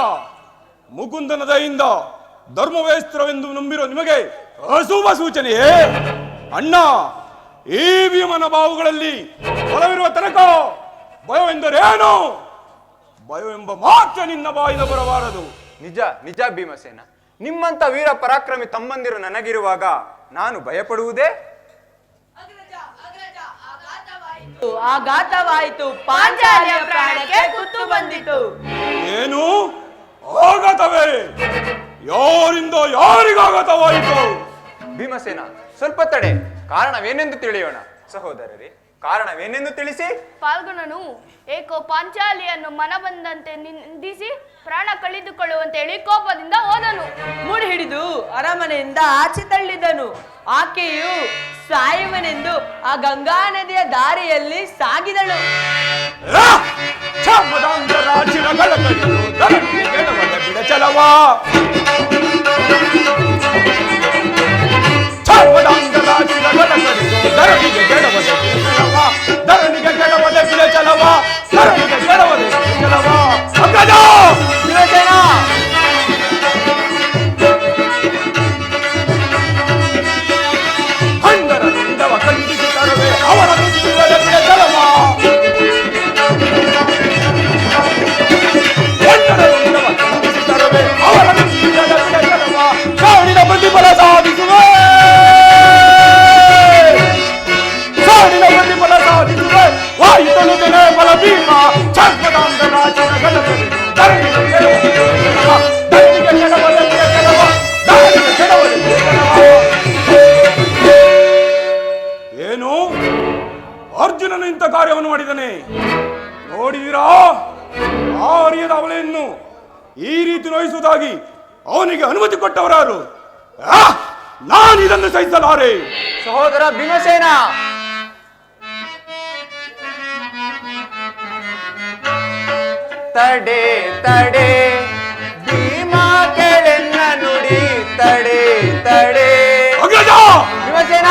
ಮುಕುಂದನ ದಯಿಂದ ಧರ್ಮವೇಸ್ತ್ರವೆಂದು ನಂಬಿರೋ ನಿಮಗೆ ಅಶುಭ ಸೂಚನೆಯೇ? ಅಣ್ಣ, ಈ ಭೀಮನ ಬಾವುಗಳಲ್ಲಿ ಬಲವಿರುವ ತನಕ ಭಯವೆಂದರೇನು? ಭಯವೆಂಬ ಮಾತ್ರ ನಿನ್ನ ಬಾಯಿಂದ ಬರಬಾರದು. ನಿಜ ನಿಜ ಭೀಮಸೇನ, ನಿಮ್ಮಂತ ವೀರ ಪರಾಕ್ರಮಿ ತಮ್ಮಂದಿರು ನನಗಿರುವಾಗ ನಾನು ಭಯಪಡುವುದೇ? ಆಘಾತವಾಯಿತು, ಪಾಂಚಾಲಿಯ ಪ್ರಾಣಕ್ಕೆ ಕುತ್ತು ಬಂದಿತು. ಏನು ಆಘಾತವೇ? ಯಾರಿಂದ ಯಾರಿಗಾಘಾತವಾಯಿತು? ಭೀಮಸೇನ ಸ್ವಲ್ಪ ತಡೆ, ಕಾರಣವೇನೆಂದು ತಿಳಿಯೋಣ. ಸಹೋದರರೇ, ಕಾರಣವೇನೆಂದು ತಿಳಿಸಿ. ಪಾಲ್ಗುಣನು ಏಕೋ ಪಾಂಚಾಲಿಯನ್ನು ಮನಬಂದಂತೆ ನಿಂದಿಸಿ ಪ್ರಾಣ ಕಳೆದುಕೊಳ್ಳುವಂತೇಳಿ ಕೋಪದಿಂದ ಹೋದನು. ಮುಡಿ ಹಿಡಿದು ಅರಮನೆಯಿಂದ ಆಚೆ ತಳ್ಳಿದನು. ಆಕೆಯು ಸಾಯುವನೆಂದು ಆ ಗಂಗಾ ನದಿಯ ದಾರಿಯಲ್ಲಿ ಸಾಗಿದಳು. ಬಿಡಚಲವಾ ಧರಣಿಗೆ ಕೆಡವದೆ ಬಿಡಚಲವ, ಧರಣಿಗೆ ಕೆಡವದೆ ಬಿಡಚಲವ. ಅಗ್ರಜ ಭೀಮಸೇನ ಹಂದರ ರುಂಡವ ಖಂಡಿಸಿ ತರುವೆ, ಅವರ ಬಿಡಚಲವ. ಸರ್ವದಾಂಧರಾಜಿನ ಗಲಭೆಯನ್ನು ಧರಣಿಗೆ ಕೆಡವಲೆಂದೇ ಧರಣಿಗೆ ಕೆಡವಲೆಂದೇ ಧರಣಿಗೆ ಕೆಡವಲೆಂದೇ ಏನು ಅರ್ಜುನನು ಇಂಥ ಕಾರ್ಯವನ್ನು ಮಾಡಿದ್ದಾನೆ ನೋಡಿದಿರಾ? ಆ ಅರಿಯದ ಅವಳೆಯನ್ನು ಈ ರೀತಿ ನೋಯಿಸುವುದಾಗಿ ಅವನಿಗೆ ಅನುಮತಿ ಕೊಟ್ಟವರಾರು? ನಾನು ಇದನ್ನು ಸಹಿಸಲಾರೆ. ಸಹೋದರ ಭೀಮಸೇನ, ತಡೆ ತಡೆ ಭೀಮ ಕೆಳೆನ್ನ ನುಡಿ ತಡೆ ತಡೆ. ಅಗ್ರಜ! ಭೀಮಸೇನ,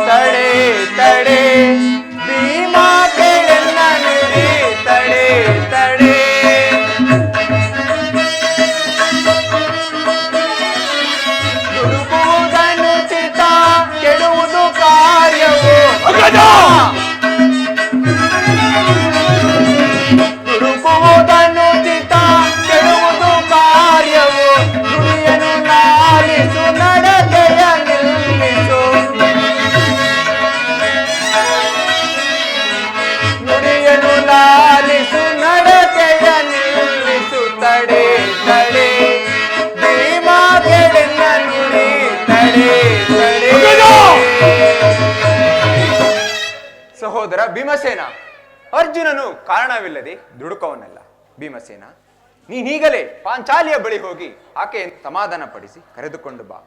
ತಡೆ ತಡೆ ಭೀಮ ಕೆಳೆನ್ನ ನುಡಿ ತಡೆ ತಡೆ. ದುಡುಕುವುದನ್ನು ಚಿತ್ತ ಕೆಡುವುದು ಕಾರ್ಯವು. ಅಗ್ರಜ! ದುಡುಕುವುದನ್ನು ಚಿತ್ತ ಕೆಡುವುದು ಕಾರ್ಯವು. ನುಡಿಯನು ಲಾಲಿಸು ನಡತೆಯ ನಿಲ್ಲಿಸು. ನುಡಿಯನು ಲಾಲಿಸು ನಡತೆಯ ನಿಲ್ಲಿಸು. ತಡೆ ತಡೆ ಭೀಮ ಕೆಳೆನ್ನ ನುಡಿ ತಡೆ ತಡೆ. ಸಹೋದರ ಭೀಮಸೇನ, ಅರ್ಜುನನು ಕಾರಣವಿಲ್ಲದೆ ದುಡುಕವನಲ್ಲ. ಭೀಮಸೇನ, ನೀನೀಗಲೇ ಪಾಂಚಾಲಿಯ ಬಳಿ ಹೋಗಿ ಆಕೆಯನ್ನು ಸಮಾಧಾನ ಪಡಿಸಿ ಕರೆದುಕೊಂಡು ಬಾ.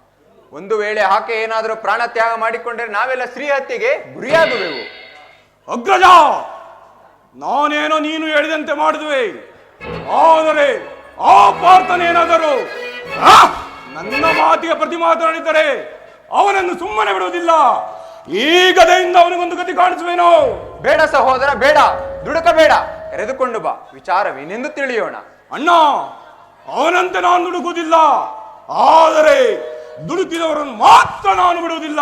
ಒಂದು ವೇಳೆ ಆಕೆ ಏನಾದರೂ ಪ್ರಾಣ ತ್ಯಾಗ ಮಾಡಿಕೊಂಡರೆ ನಾವೆಲ್ಲ ಶ್ರೀಹತ್ಯೆಗೆ ಗುರಿಯಾಗುವೆವು. ಅಗ್ರಜ, ನಾನೇನೋ ನೀನು ಹೇಳಿದಂತೆ ಮಾಡಿದುವೆ. ಆದರೆ ಆ ಪಾರ್ಥನೇನಾದರೂ ನನ್ನ ಮಾತಿಗೆ ಪ್ರತಿ ಮಾತನಾಡಿದರೆ ಅವನನ್ನು ಸುಮ್ಮನೆ ಬಿಡುವುದಿಲ್ಲ. ಈ ಗದೆಯಿಂದ ಅವನಿಗೊಂದು ಗತಿ ಕಾಣಿಸುವೇನೋ. ಬೇಡ ಸಹೋದರ, ಬೇಡ, ದುಡುಕಬೇಡ, ಕರೆದುಕೊಂಡು ಬಾ. ವಿಚಾರವೇನೆಂದು ತಿಳಿಯೋಣ. ಅಣ್ಣ, ಅವನಂತೆ ನಾನು ದುಡುಕುವುದಿಲ್ಲ. ಆದರೆ ದುಡುಕಿದವರನ್ನು ಮಾತ್ರ ನಾನು ಬಿಡುವುದಿಲ್ಲ.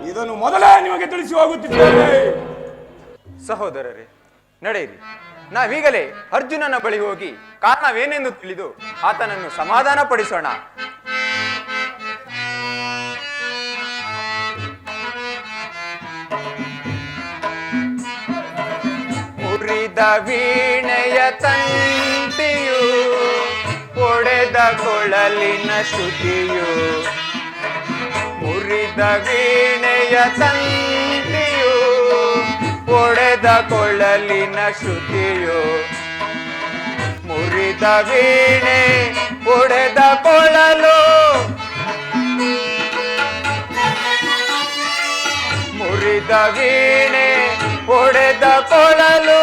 ಇದನ್ನು ಮೊದಲೇ ನಿಮಗೆ ತಿಳಿಸಿ ಹೋಗುತ್ತಿದ್ದೇನೆ. ಸಹೋದರರೇ, ನಡೆಯಿರಿ. ನಾವೀಗಲೇ ಅರ್ಜುನನ ಬಳಿ ಹೋಗಿ ಕಾರಣವೇನೆಂದು ತಿಳಿದು ಆತನನ್ನು ಸಮಾಧಾನ ಪಡಿಸೋಣ. ಮುರಿದ ವೀಣೆಯ ತಂತಿಯು, ಒಡೆದ ಕೊಳಲಿನ ಶ್ರುತಿಯು. ಮುರಿದ ವೀಣೆಯ ತಂತಿಯು, ಒಡೆದ ಕೊಳಲಿನ ಶ್ರುತಿಯು. ಮುರಿದ ವೀಣೆ, ಒಡೆದ ಕೊಳಲು. ಮುರಿದ ವೀಣೆ, ಒಡೆದ ಕೊಳಲು.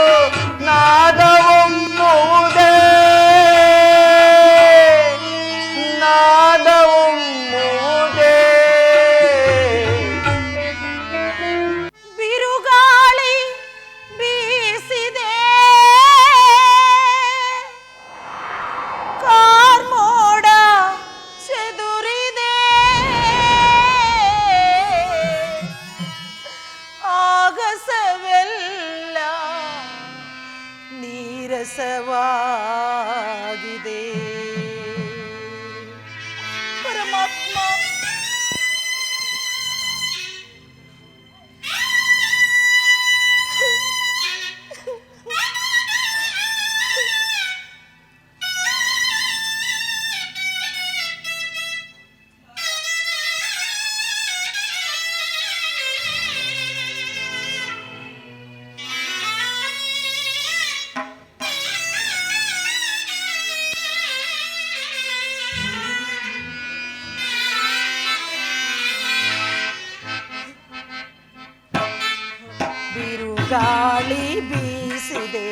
ನಾದವೊಮ್ಮುವುದೇ, ನಾದವೊಮ್ಮುವುದೇ. ಬಿರುಗಾಳಿ ಬೀಸಿದೆ, ಕಾರ್ಮೋಡ ಚೆದುರಿದೆ, ಆಗಸವೆಲ್ಲ ನೀರಸವಾಗಿದೆ. ಪರಮಾತ್ಮ, ಬಿರುಗಾಳಿ ಬೀಸಿದೆ,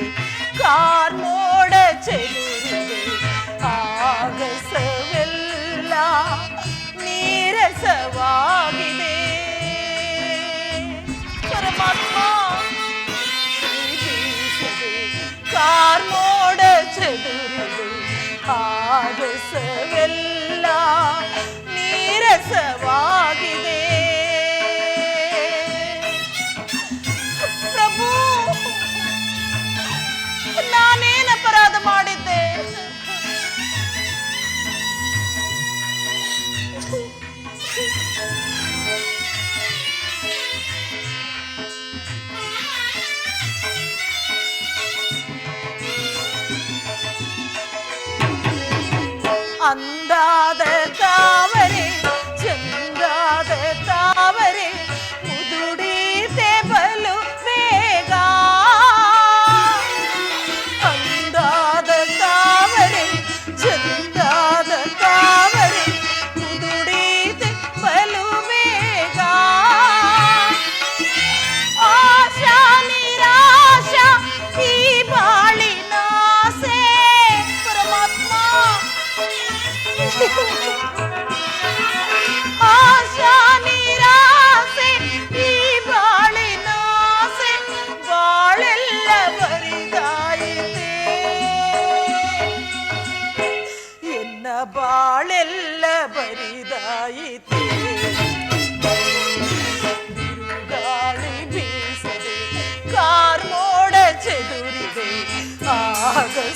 ಕಾರ್ಮೋಡ ಚೆದುರಿದೆ, ಆಗಸವೆಲ್ಲ ನೀರಸವಾಗಿದೆ. ಪರಮಾತ್ಮ, ಬೀಸಿದೆ, ಕಾರ್ಮೋಡ ಚೆದುರಿದೆ, ಆಗಸವೆಲ್ಲ ನೀರಸವಾಗಿದೆ. ಪ್ರಭು, ನಾನೇನು ಅಪರಾಧ ಮಾಡಿದ್ದೆ?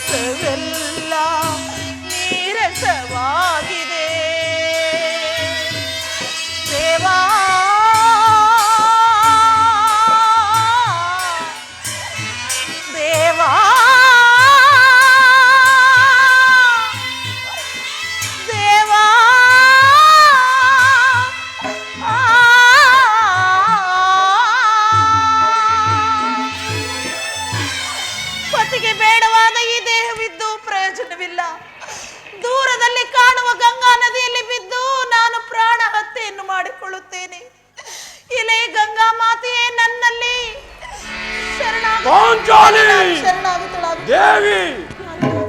ಮನಸ್ಸವೆಲ್ಲ ನೀರಸವಾಗಿದೆ ದೇವಾ ದೇವಾ ದೇವಾ ಪತಿಗೆ ಬೇಡವಾದ ಈ ದೇಹವಿದ್ದು ಪ್ರಯೋಜನವಿಲ್ಲ. ದೂರದಲ್ಲಿ ಕಾಣುವ ಗಂಗಾ ನದಿಯಲ್ಲಿ ಬಿದ್ದು ನಾನು ಪ್ರಾಣ ಹತ್ಯೆಯನ್ನು ಮಾಡಿಕೊಳ್ಳುತ್ತೇನೆ. ಇಲ್ಲೇ ಗಂಗಾ ಮಾತೆಯೇ ನನ್ನಲ್ಲಿ ಪಾಂಚಾಲಿ! ದೇವಿ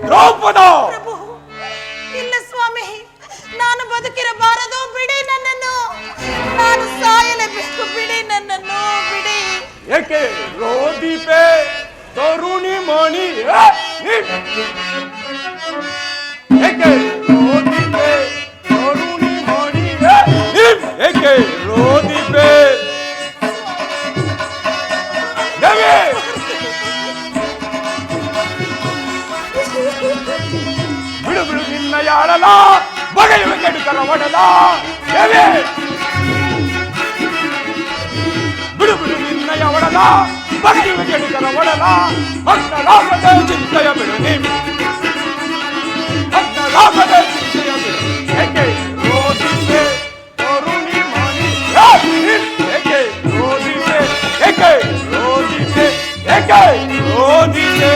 ದ್ರೌಪದ ಪ್ರಭು, ಇಲ್ಲ ಸ್ವಾಮಿ, ನಾನು ಬದುಕಿರಬಾರದು. ಬಿಡಿ ನನ್ನನ್ನು, ನಾನು ಸಾಯಲೇಬೇಕು. ಬಿಡಿ ನನ್ನನ್ನು, ಬಿಡಿ. ಏಕೆ ರೋದೀಪೆ ತರುಣಿ ಮಣಿ ಏಕೆ ರೋದೀಪೆ ತರುಣಿ ಮಣಿ ಏಕೆ ರೋದೀಪೆ ದೇವಿ ಬಿಡು ಬಿಡು ನಿನ್ನ ಯಾಳಲ ಬಗೆಯುವ ಕೆಡುಕರ ಒಡಲ ದೇವಿ ಬಿಡು ಬಿಡು ನಿನ್ನಯ ಒಡಲ ಬಗೆಯುವ ಕೆಡುಕರ ಒಡಲ ಭಕ್ತರಾಗದ ಚಿಂತೆಯ ಬಿಡು ನೀವು ಭಕ್ತರಾಗದ ಚಿಂತೆಯ ಬಿಡು ಏಕೆ ರೋದಿಸೆ ತರುಣಿ ಮಣಿ ಏಕೆ ರೋದಿಸೆ ಏಕೆ ರೋದಿಸೆ ಏಕೆ ರೋದಿಸೆ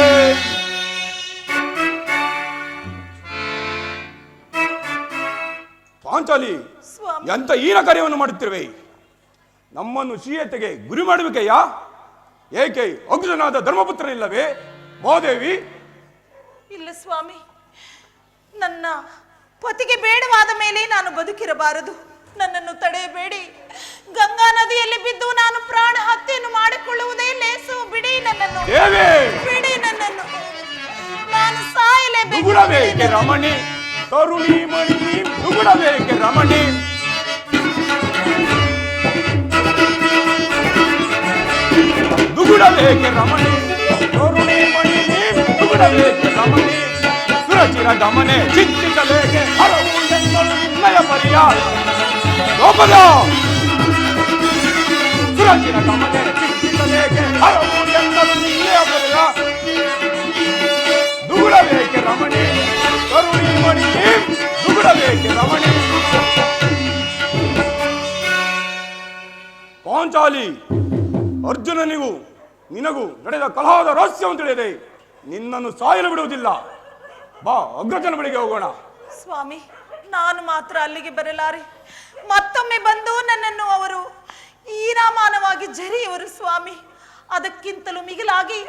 ಪಾಂಚಾಲಿ ಸ್ವಾಮಿ, ಎಂತ ಈನ ಕಾರ್ಯವನ್ನು ಮಾಡುತ್ತಿರುವೆ? ನಮ್ಮನ್ನು ಸೀಯತೆಗೆ ಗುರಿ ಮಾಡಬೇಕಯ್ಯ. ಏಕೆ ಅಗ್ರನಾದ ಧರ್ಮಪುತ್ರ ಇಲ್ಲವೇ ಮಹಾದೇವಿ? ಇಲ್ಲ ಸ್ವಾಮಿ, ನನ್ನ ಪತಿಗೆ ಬೇಡವಾದ ಮೇಲೆ ನಾನು ಬದುಕಿರಬಾರದು. ನನ್ನನ್ನು ತಡೆಯಬೇಡಿ. ಗಂಗಾ ನದಿಯಲ್ಲಿ ಬಿದ್ದು ನಾನು ಪ್ರಾಣ ಹತ್ಯೆಯನ್ನು ಮಾಡಿಕೊಳ್ಳುವುದೇ ಲೇಸು. ಬಿಡಿ ನನ್ನನ್ನು, ದೇವಿ ಬಿಡಿ ನನ್ನನ್ನು, ನಾನು ಸಾಯಲೇಬೇಕು. ನುಗುಡಬೇಕೆ ರಮಣಿ ತರುಣಿ ಮಣಿ ನುಗುಡಬೇಕೆ ರಮಣಿ ನುಗುಡಬೇಕೆ ರಮಣಿ ತರುಣಿ ಮಣಿ ನುಗುಡಬೇಕೆ ರಮಣಿ ಸುರಚಿರ ಗಮನೆ ಚಿಂತಿಸಲೇಕೆ ಹರವು ಎಂದಳು ನಿನ್ನಯ ಪರಿಯ ಲೋಪದ ಸುರಚಿರ ಗಮನೆ ಚಿಂತಿಸಲೇಕೆ ಹರವು ಎಂದಳು ನಿನ್ನಯ ಪರಿಯ ನುಗುಡಬೇಕೆ ರಮಣಿ ತರುಣಿ ಮಣಿ ನುಗುಡಬೇಕೆ ರಮಣಿ ಪಾಂಚಾಲಿ ಅರ್ಜುನನಿಗೂ ನಿನಗೂ ನಡೆದ ಕಲಹದ ರಹಸ್ಯವನ್ನು ತಿಳಿಯದೆ ನಿನ್ನನ್ನು ಸಾಯಲು ಬಿಡುವುದಿಲ್ಲ. ಬಾ ಅಗ್ರಜನ ಬಳಿಗೆ ಹೋಗೋಣ. ಸ್ವಾಮಿ, ನಾನು ಮಾತ್ರ ಅಲ್ಲಿಗೆ ಬರಲಾರೆ. ಮತ್ತೊಮ್ಮೆ ಬಂದು ನನ್ನನ್ನು ಅವರು ಹೀನಾಮಾನವಾಗಿ ಜರಿಯುವರು ಸ್ವಾಮಿ. ಅದಕ್ಕಿಂತಲೂ ಮಿಗಿಲಾಗಿ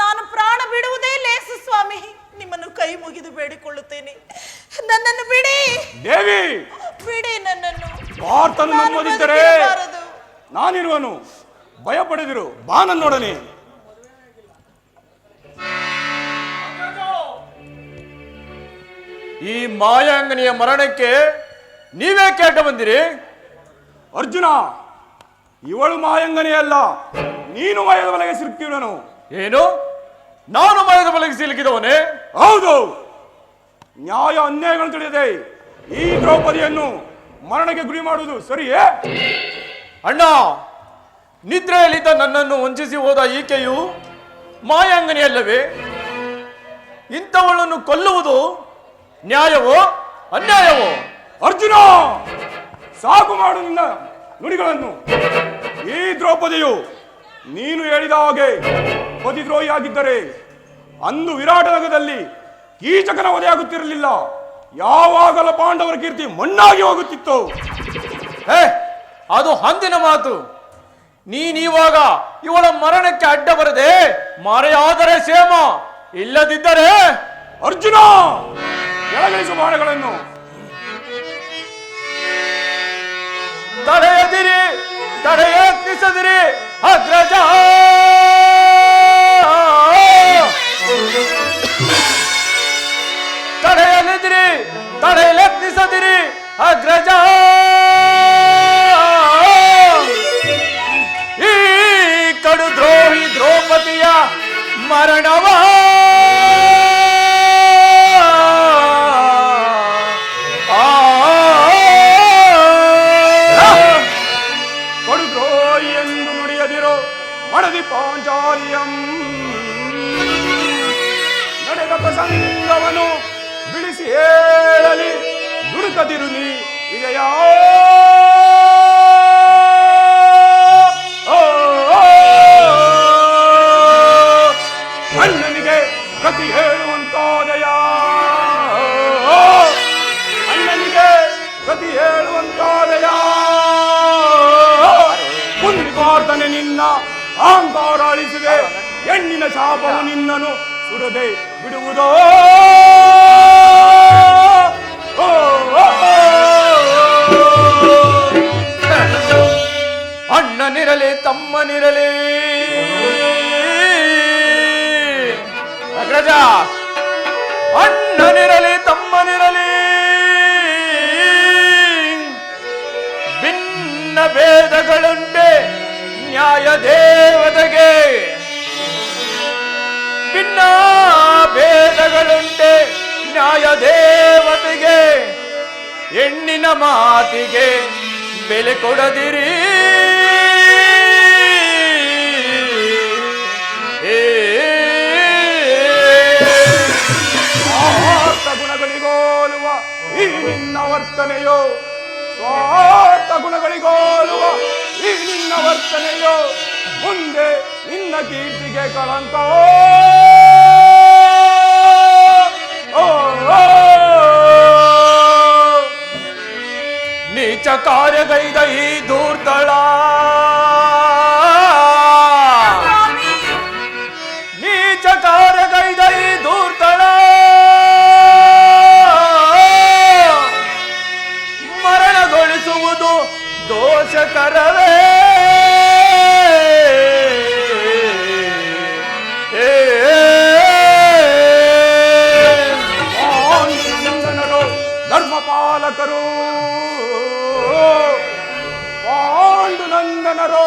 ನಾನು ಪ್ರಾಣ ಬಿಡುವುದೇ ಲೇಸು ಸ್ವಾಮಿ. ನಿಮ್ಮನ್ನು ಕೈ ಮುಗಿದು ಬೇಡಿಕೊಳ್ಳುತ್ತೇನೆ, ನನ್ನನ್ನು ಬಿಡಿ. ದೇವಿ ಬಿಡಿ ನನ್ನನ್ನು. ಪಾರ್ಥನು ನಾನು ನಮ್ಮದಿದ್ದರೆ ಬದುಕಿರಬಾರದು. ನಾನಿರುವನು, ಭಯಪಡೆದಿರು. ಬಾ ನನ್ನೊಡನೆ. ಈ ಮಾಯಾಂಗನಿಯ ಮರಣಕ್ಕೆ ನೀವೇ ಕೇಟ ಬಂದಿರಿ? ಅರ್ಜುನ, ಇವಳು ಮಾಯಂಗನೇ ಅಲ್ಲ, ನೀನು ಮಾಯದ ಬಲೆಗೆ ಸಿಲುಕಿರುವನು. ಏನು? ನಾನು ಮಾಯದ ಬಲೆಗೆ ಸಿಲುಕಿದವನೇ? ಹೌದು. ನ್ಯಾಯ ಅನ್ಯಾಯಗಳನ್ನು ತಿಳಿಯದೆ ಈ ದ್ರೌಪದಿಯನ್ನು ಮರಣಕ್ಕೆ ಗುರಿ ಮಾಡುವುದು ಸರಿಯೇ? ಅಣ್ಣ, ನಿದ್ರೆಯಲ್ಲಿದ್ದ ನನ್ನನ್ನು ವಂಚಿಸಿ ಹೋದ ಈಕೆಯು ಮಾಯಾಂಗನಿಯಲ್ಲವೇ? ಇಂಥವಳನ್ನು ಕೊಲ್ಲುವುದು ನ್ಯಾಯವೋ ಅನ್ಯಾಯವೋ? ಅರ್ಜುನ, ಸಾಕು ಮಾಡು ನಿನ್ನ ನುಡಿಗಳನ್ನು. ಈ ದ್ರೌಪದಿಯು ನೀನು ಹೇಳಿದ ಹಾಗೆ ಪತಿದ್ರೋಹಿಯಾಗಿದ್ದರೆ ಅಂದು ವಿರಾಟನಗರದಲ್ಲಿ ಕೀಚಕನ ವಧೆಯಾಗುತ್ತಿರಲಿಲ್ಲ. ಯಾವಾಗಲ ಪಾಂಡವರ ಕೀರ್ತಿ ಮಣ್ಣಾಗಿ ಹೋಗುತ್ತಿತ್ತು. ಅದು ಅಂದಿನ ಮಾತು. ನೀನಿವಾಗ ಇವಳ ಮರಣಕ್ಕೆ ಅಡ್ಡ ಬರದೆ ಮರೆಯಾದರೆ ಸೇಮ, ಇಲ್ಲದಿದ್ದರೆ ಅರ್ಜುನ, ಕೆಳಗಿಳಿಸು ಬಾಣಗಳನ್ನು. ತಡೆಯದಿರಿ, ತಡೆಯತ್ನಿಸದಿರಿ ಅಗ್ರಜ. ತಡೆಯಲಿದಿರಿ, ತಡೆಯತ್ನಿಸದಿರಿ ಅಗ್ರಜ. ಈ ಕಡು ದ್ರೋಹಿ ದ್ರೌಪದಿಯ ಮರಣವ ಕಾರ್ಯಂ ನಡೆದ ಪ್ರಸಂಗವನು ಬಿಡಿಸಿ ಹೇಳಲಿ ದುಡುಕದಿರು ನೀ ವಿಜಯ. ಅಣ್ಣನಿಗೆ ಗತಿ ಹೇಳುವಂತಾದಯ, ಅಣ್ಣನಿಗೆ ಗತಿ ಹೇಳುವಂತಾದಯ. ಮುಂದಿಪಾರ್ದನೆ ನಿನ್ನ ಅಹಂಕಾರ ಅಳಿಸುವೆ, ಹೆಣ್ಣಿನ ಶಾಪವು ನಿನ್ನನು ಸುಡದೆ ಬಿಡುವುದೋ. ಅಣ್ಣನಿರಲಿ ತಮ್ಮನಿರಲಿ ಅಗ್ರಜ, ಅಣ್ಣನಿರಲಿ ತಮ್ಮನಿರಲಿ ಭಿನ್ನ ಭೇದಗಳುಂಟೆ ನ್ಯಾಯ ದೇವತೆಗೆ, ಭಿನ್ನ ಭೇದಗಳುಂಟೆ ನ್ಯಾಯ ದೇವತೆಗೆ. ಹೆಣ್ಣಿನ ಮಾತಿಗೆ ಬೆಲೆ ಕೊಡದಿರಿ, ಸ್ವಾರ್ಥ ಗುಣಗಳಿಗೋಲುವ ಈ ನಿನ್ನ ವರ್ತನೆಯೋ, ಸ್ವಾರ್ಥ ಗುಣಗಳಿಗೋಲುವ ಈ ನಿನ್ನ ವರ್ತನೆಯೋ ಮುಂದೆ ನಿನ್ನ ಕೀರ್ತಿಗೆ ಕಳಂಕ. ನೀಚ ಕಾರ್ಯಗೈದ ಈ ಧೂರ್ತಳ, ನೀಚ ಕಾರ್ಯಗೈದ ಈ ಧೂರ್ತಳ ಮರಣಗೊಳಿಸುವುದು ದೋಷಕರವೇ. ಪಾಂಡುನಂದನರು ಧರ್ಮಪಾಲಕರು, ಪಾಂಡುನಂದನರು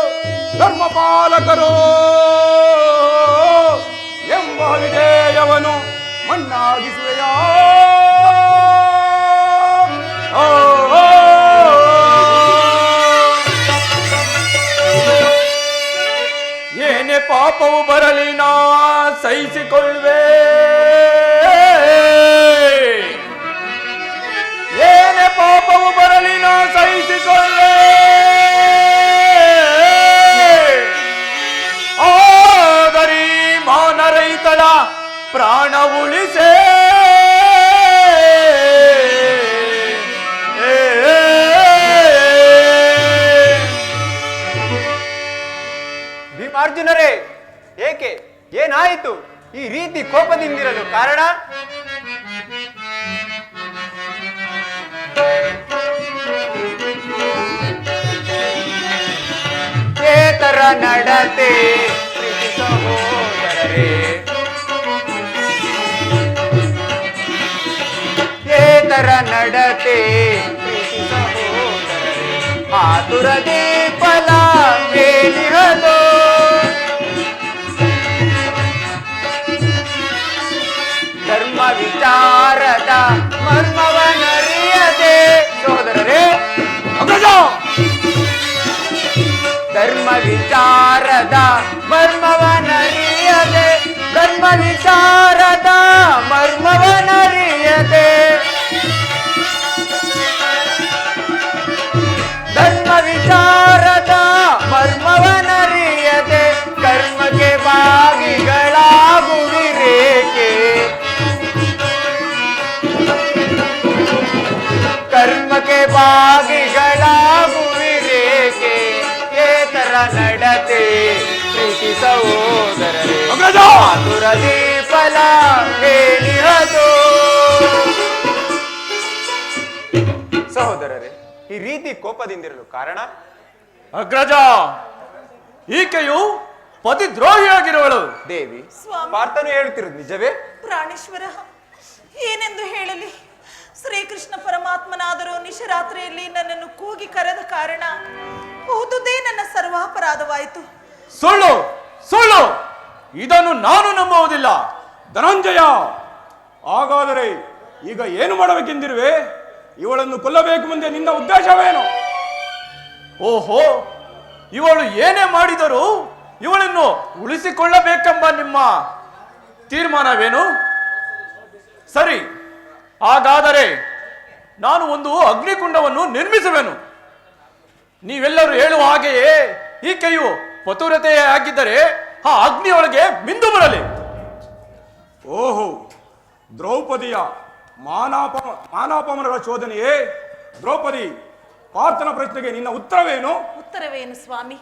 ಧರ್ಮಪಾಲಕರು ಎಂಬ ವಿಧೇಯವನ್ನು ಮಣ್ಣಾಗಿಸುವೆಯ. ಏನೇ ಪಾಪವು ಬರಲಿ ನಾ ಸಹಿಸಿಕೊಳ್ಳುವೆ, ಏನೇ ಪಾಪವು ಬರಲಿ ನಾ ಸಹಿಸಿಕೊಳ್ಳೆ. ಆದರಿ ಮಾನರೈತಳ ಪ್ರಾಣ ಉಳಿಸೇ. ಭೀಮಾರ್ಜುನರೇ, ಏಕೆ, ಏನಾಯಿತು ಈ ರೀತಿ ಕೋಪದಿಂದಿರಲು ಕಾರಣ? ಏತರ ನಡತೆ ಪ್ರೀತಿ ಸಹೋದರರೇ, ಏತರ ನಡತೆ ಪ್ರೀತಿ ಸಹೋದರರೇ, ಆತುರದಿ ಫಲ ಬೇಲಿಹದೋ. ಧರ್ಮ ವಿಚಾರದ ಮರ್ಮವನರಿಯದೆ ಸಹೋದರರೇ, ಧರ್ಮ ವಿಚಾರದ ಮರ್ಮವನರಿಯದೆ, ಧರ್ಮ ವಿಚಾರದ ಮರ್ಮವನರಿಯದೆ, ಧರ್ಮ ವಿಚಾರದ ಮರ್ಮವನರಿಯದೆ ಕರ್ಮಕ್ಕೆ ಭಾಗಿಗಳಾಗುವಿರೇಕೆ, ಕರ್ಮಕ್ಕೆ ಭಾಗಿಗಳಾಗುವಿರೇಕೆ. ಏತರ ನಡತೆ ಪ್ರೀತಿ ಸಹೋದರರೇ, ಆತುರದಿ ಫಲ ಬೇಲಿಹದೋ. ಸಹೋದರರೇ, ಈ ರೀತಿ ಕೋಪದಿಂದಿರಲು ಕಾರಣ? ಅಗ್ರಜ, ಈಕೆಯು ಪತಿದ್ರೋಹಿಯಾಗಿರುವಳು. ದೇವಿ, ಸ್ವಾಮಿ. ಪಾರ್ಥನು ಹೇಳುತ್ತಿರುವುದು ನಿಜವೇ? ಪ್ರಾಣೇಶ್ವರ, ಏನೆಂದು ಹೇಳಲಿ? ಶ್ರೀಕೃಷ್ಣ ಪರಮಾತ್ಮನಾದರೂ ನಿಶರಾತ್ರಿಯಲ್ಲಿ ನನ್ನನ್ನು ಕೂಗಿ ಕರೆದ ಕಾರಣ ಬಹುದುದೇ ನನ್ನ ಸರ್ವಾಪರಾಧವಾಯಿತು. ಸುಳ್ಳು, ಸುಳ್ಳು, ಇದನ್ನು ನಾನು ನಂಬುವುದಿಲ್ಲ. ಧನಂಜಯ, ಹಾಗಾದರೆ ಈಗ ಏನು ಮಾಡಬೇಕೆಂದಿರುವೆ? ಇವಳನ್ನು ಕೊಲ್ಲಬೇಕು ಮುಂದೆ ನಿನ್ನ ಉದ್ದೇಶವೇನು? ಓಹೋ, ಇವಳು ಏನೇ ಮಾಡಿದರೂ ಇವಳನ್ನು ಉಳಿಸಿಕೊಳ್ಳಬೇಕೆಂಬ ನಿಮ್ಮ ತೀರ್ಮಾನವೇನು? ಸರಿ, ಹಾಗಾದರೆ ನಾನು ಒಂದು ಅಗ್ನಿಕುಂಡವನ್ನು ನಿರ್ಮಿಸುವೆನು. ನೀವೆಲ್ಲರೂ ಹೇಳುವ ಹಾಗೆಯೇ ಈಕೆಯು ಪತುರತೆಯೇ ಆಗಿದ್ದರೆ ಆ ಅಗ್ನಿಯೊಳಗೆ ಮಿಂದು ಬರಲಿ. ಓಹೋ, ದ್ರೌಪದಿಯ ಮಾನಾಪಮಾನಗಳ ಶೋಧನೆಯೇ? ದ್ರೌಪದಿ, ಪಾರ್ಥನ ಪ್ರಶ್ನೆಗೆ ನಿನ್ನ ಉತ್ತರವೇನು? ಉತ್ತರವೇನು ಸ್ವಾಮಿ?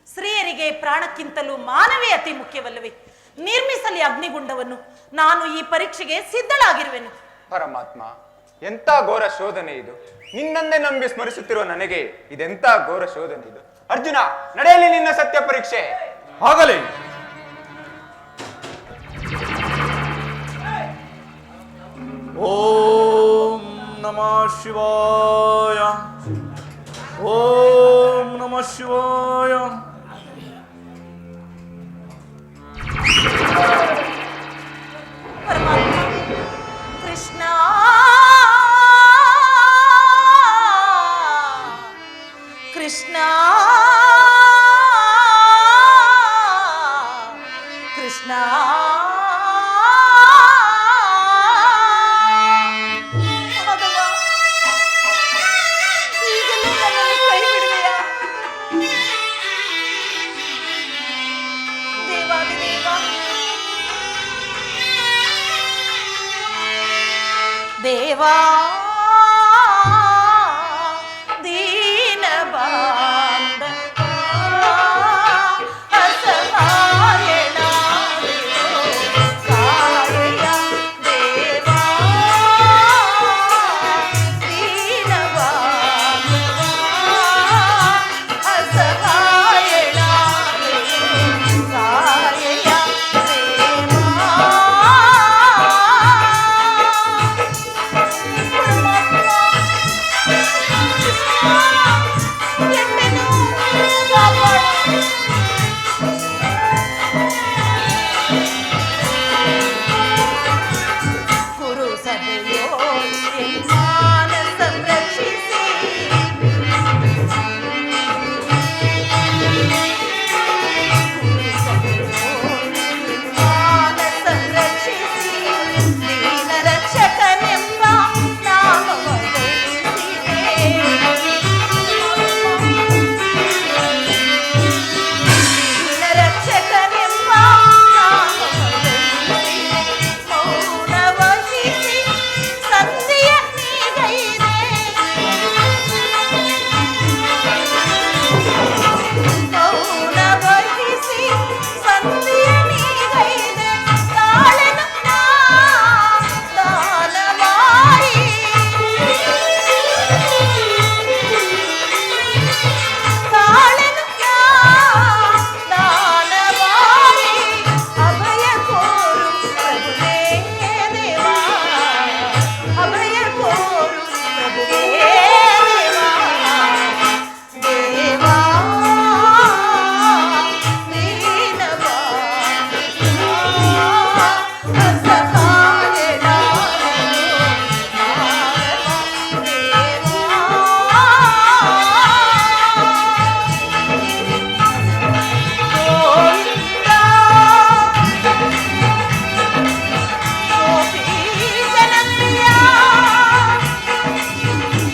ಸ್ತ್ರೀಯರಿಗೆ ಪ್ರಾಣಕ್ಕಿಂತಲೂ ಮಾನವೇ ಅತಿ ಮುಖ್ಯವಲ್ಲವೇ? ನಿರ್ಮಿಸಲಿ ಅಗ್ನಿಗುಂಡವನ್ನು. ನಾನು ಈ ಪರೀಕ್ಷೆಗೆ ಸಿದ್ಧಳಾಗಿರುವೆನು. ಪರಮಾತ್ಮ, ಎಂಥ ಘೋರ ಶೋಧನೆ ಇದು! ನಿನ್ನನ್ನೇ ನಂಬಿ ಸ್ಮರಿಸುತ್ತಿರುವ ನನಗೆ ಇದೆಂಥ ಘೋರ ಶೋಧನೆ ಇದು! ಅರ್ಜುನ, ನಡೆಯಲಿ ನಿನ್ನ ಸತ್ಯ ಪರೀಕ್ಷೆ. ಆಗಲಿ. ಓಂ ನಮಃ ಶಿವಾಯ. ಓಂ ನಮಃ ಶಿವಾಯ. ಪರಮಾತ್ಮ ಕೃಷ್ಣ ಕೃಷ್ಣ ಕೃಷ್ಣ ಮಾಧವ, ಈಗಲೂ ನನ್ನನ್ನು ಕೈ ಬಿಡುವೆಯಾ? ದೇವಾದಿದೇವ, ದೇವಾ ದೀನ ಬಾಂಧವ ಅಸಹಾಯಣ ಕಾಯ ದೇವಾ ದೀನ ಬಾಂಧವ ಅಸಹಾಯಣ ಕಾಯ ದೇವಾ. ಗುರು ಸಭೆಯೋ ಮಾನ ಸಂರಕ್ಷಿಸಿ, ಮಾನ ಸಂರಕ್ಷಿಸಿ, ದೀನ ರಕ್ಷಕನೆಂಬ ನಾಮವನ್ನಿಸಿದೆ. ದೀನ ರಕ್ಷಕನೆಂಬ ನಾಮವನ್ನಿಸಿದೆ. ಮೌನ ವಹಿಸಿ ಸಂಧಿಯ ನೀಗೈದೆ. ಮೌನ ವಹಿಸಿ ಸಂಧಿಯ ನೀಗೈದೆ. ತಾಳೆನು ನಾ ದಾನವಾಯಿ, ತಾಳೆನು ನಾ ದಾನವಾಯಿ. ಅಭಯ ಕೋರು ಪ್ರಭುವೇ ದೇವಾ, ಅಭಯ ಕೋರು ಪ್ರಭುವೇ ದೇವಾ. ದೇವಾ ದೀನವಾ ಅಸಹಾಯಣ ಗೋವಿಂದ ಗೋಪೀ ಜನಪ್ರಿಯ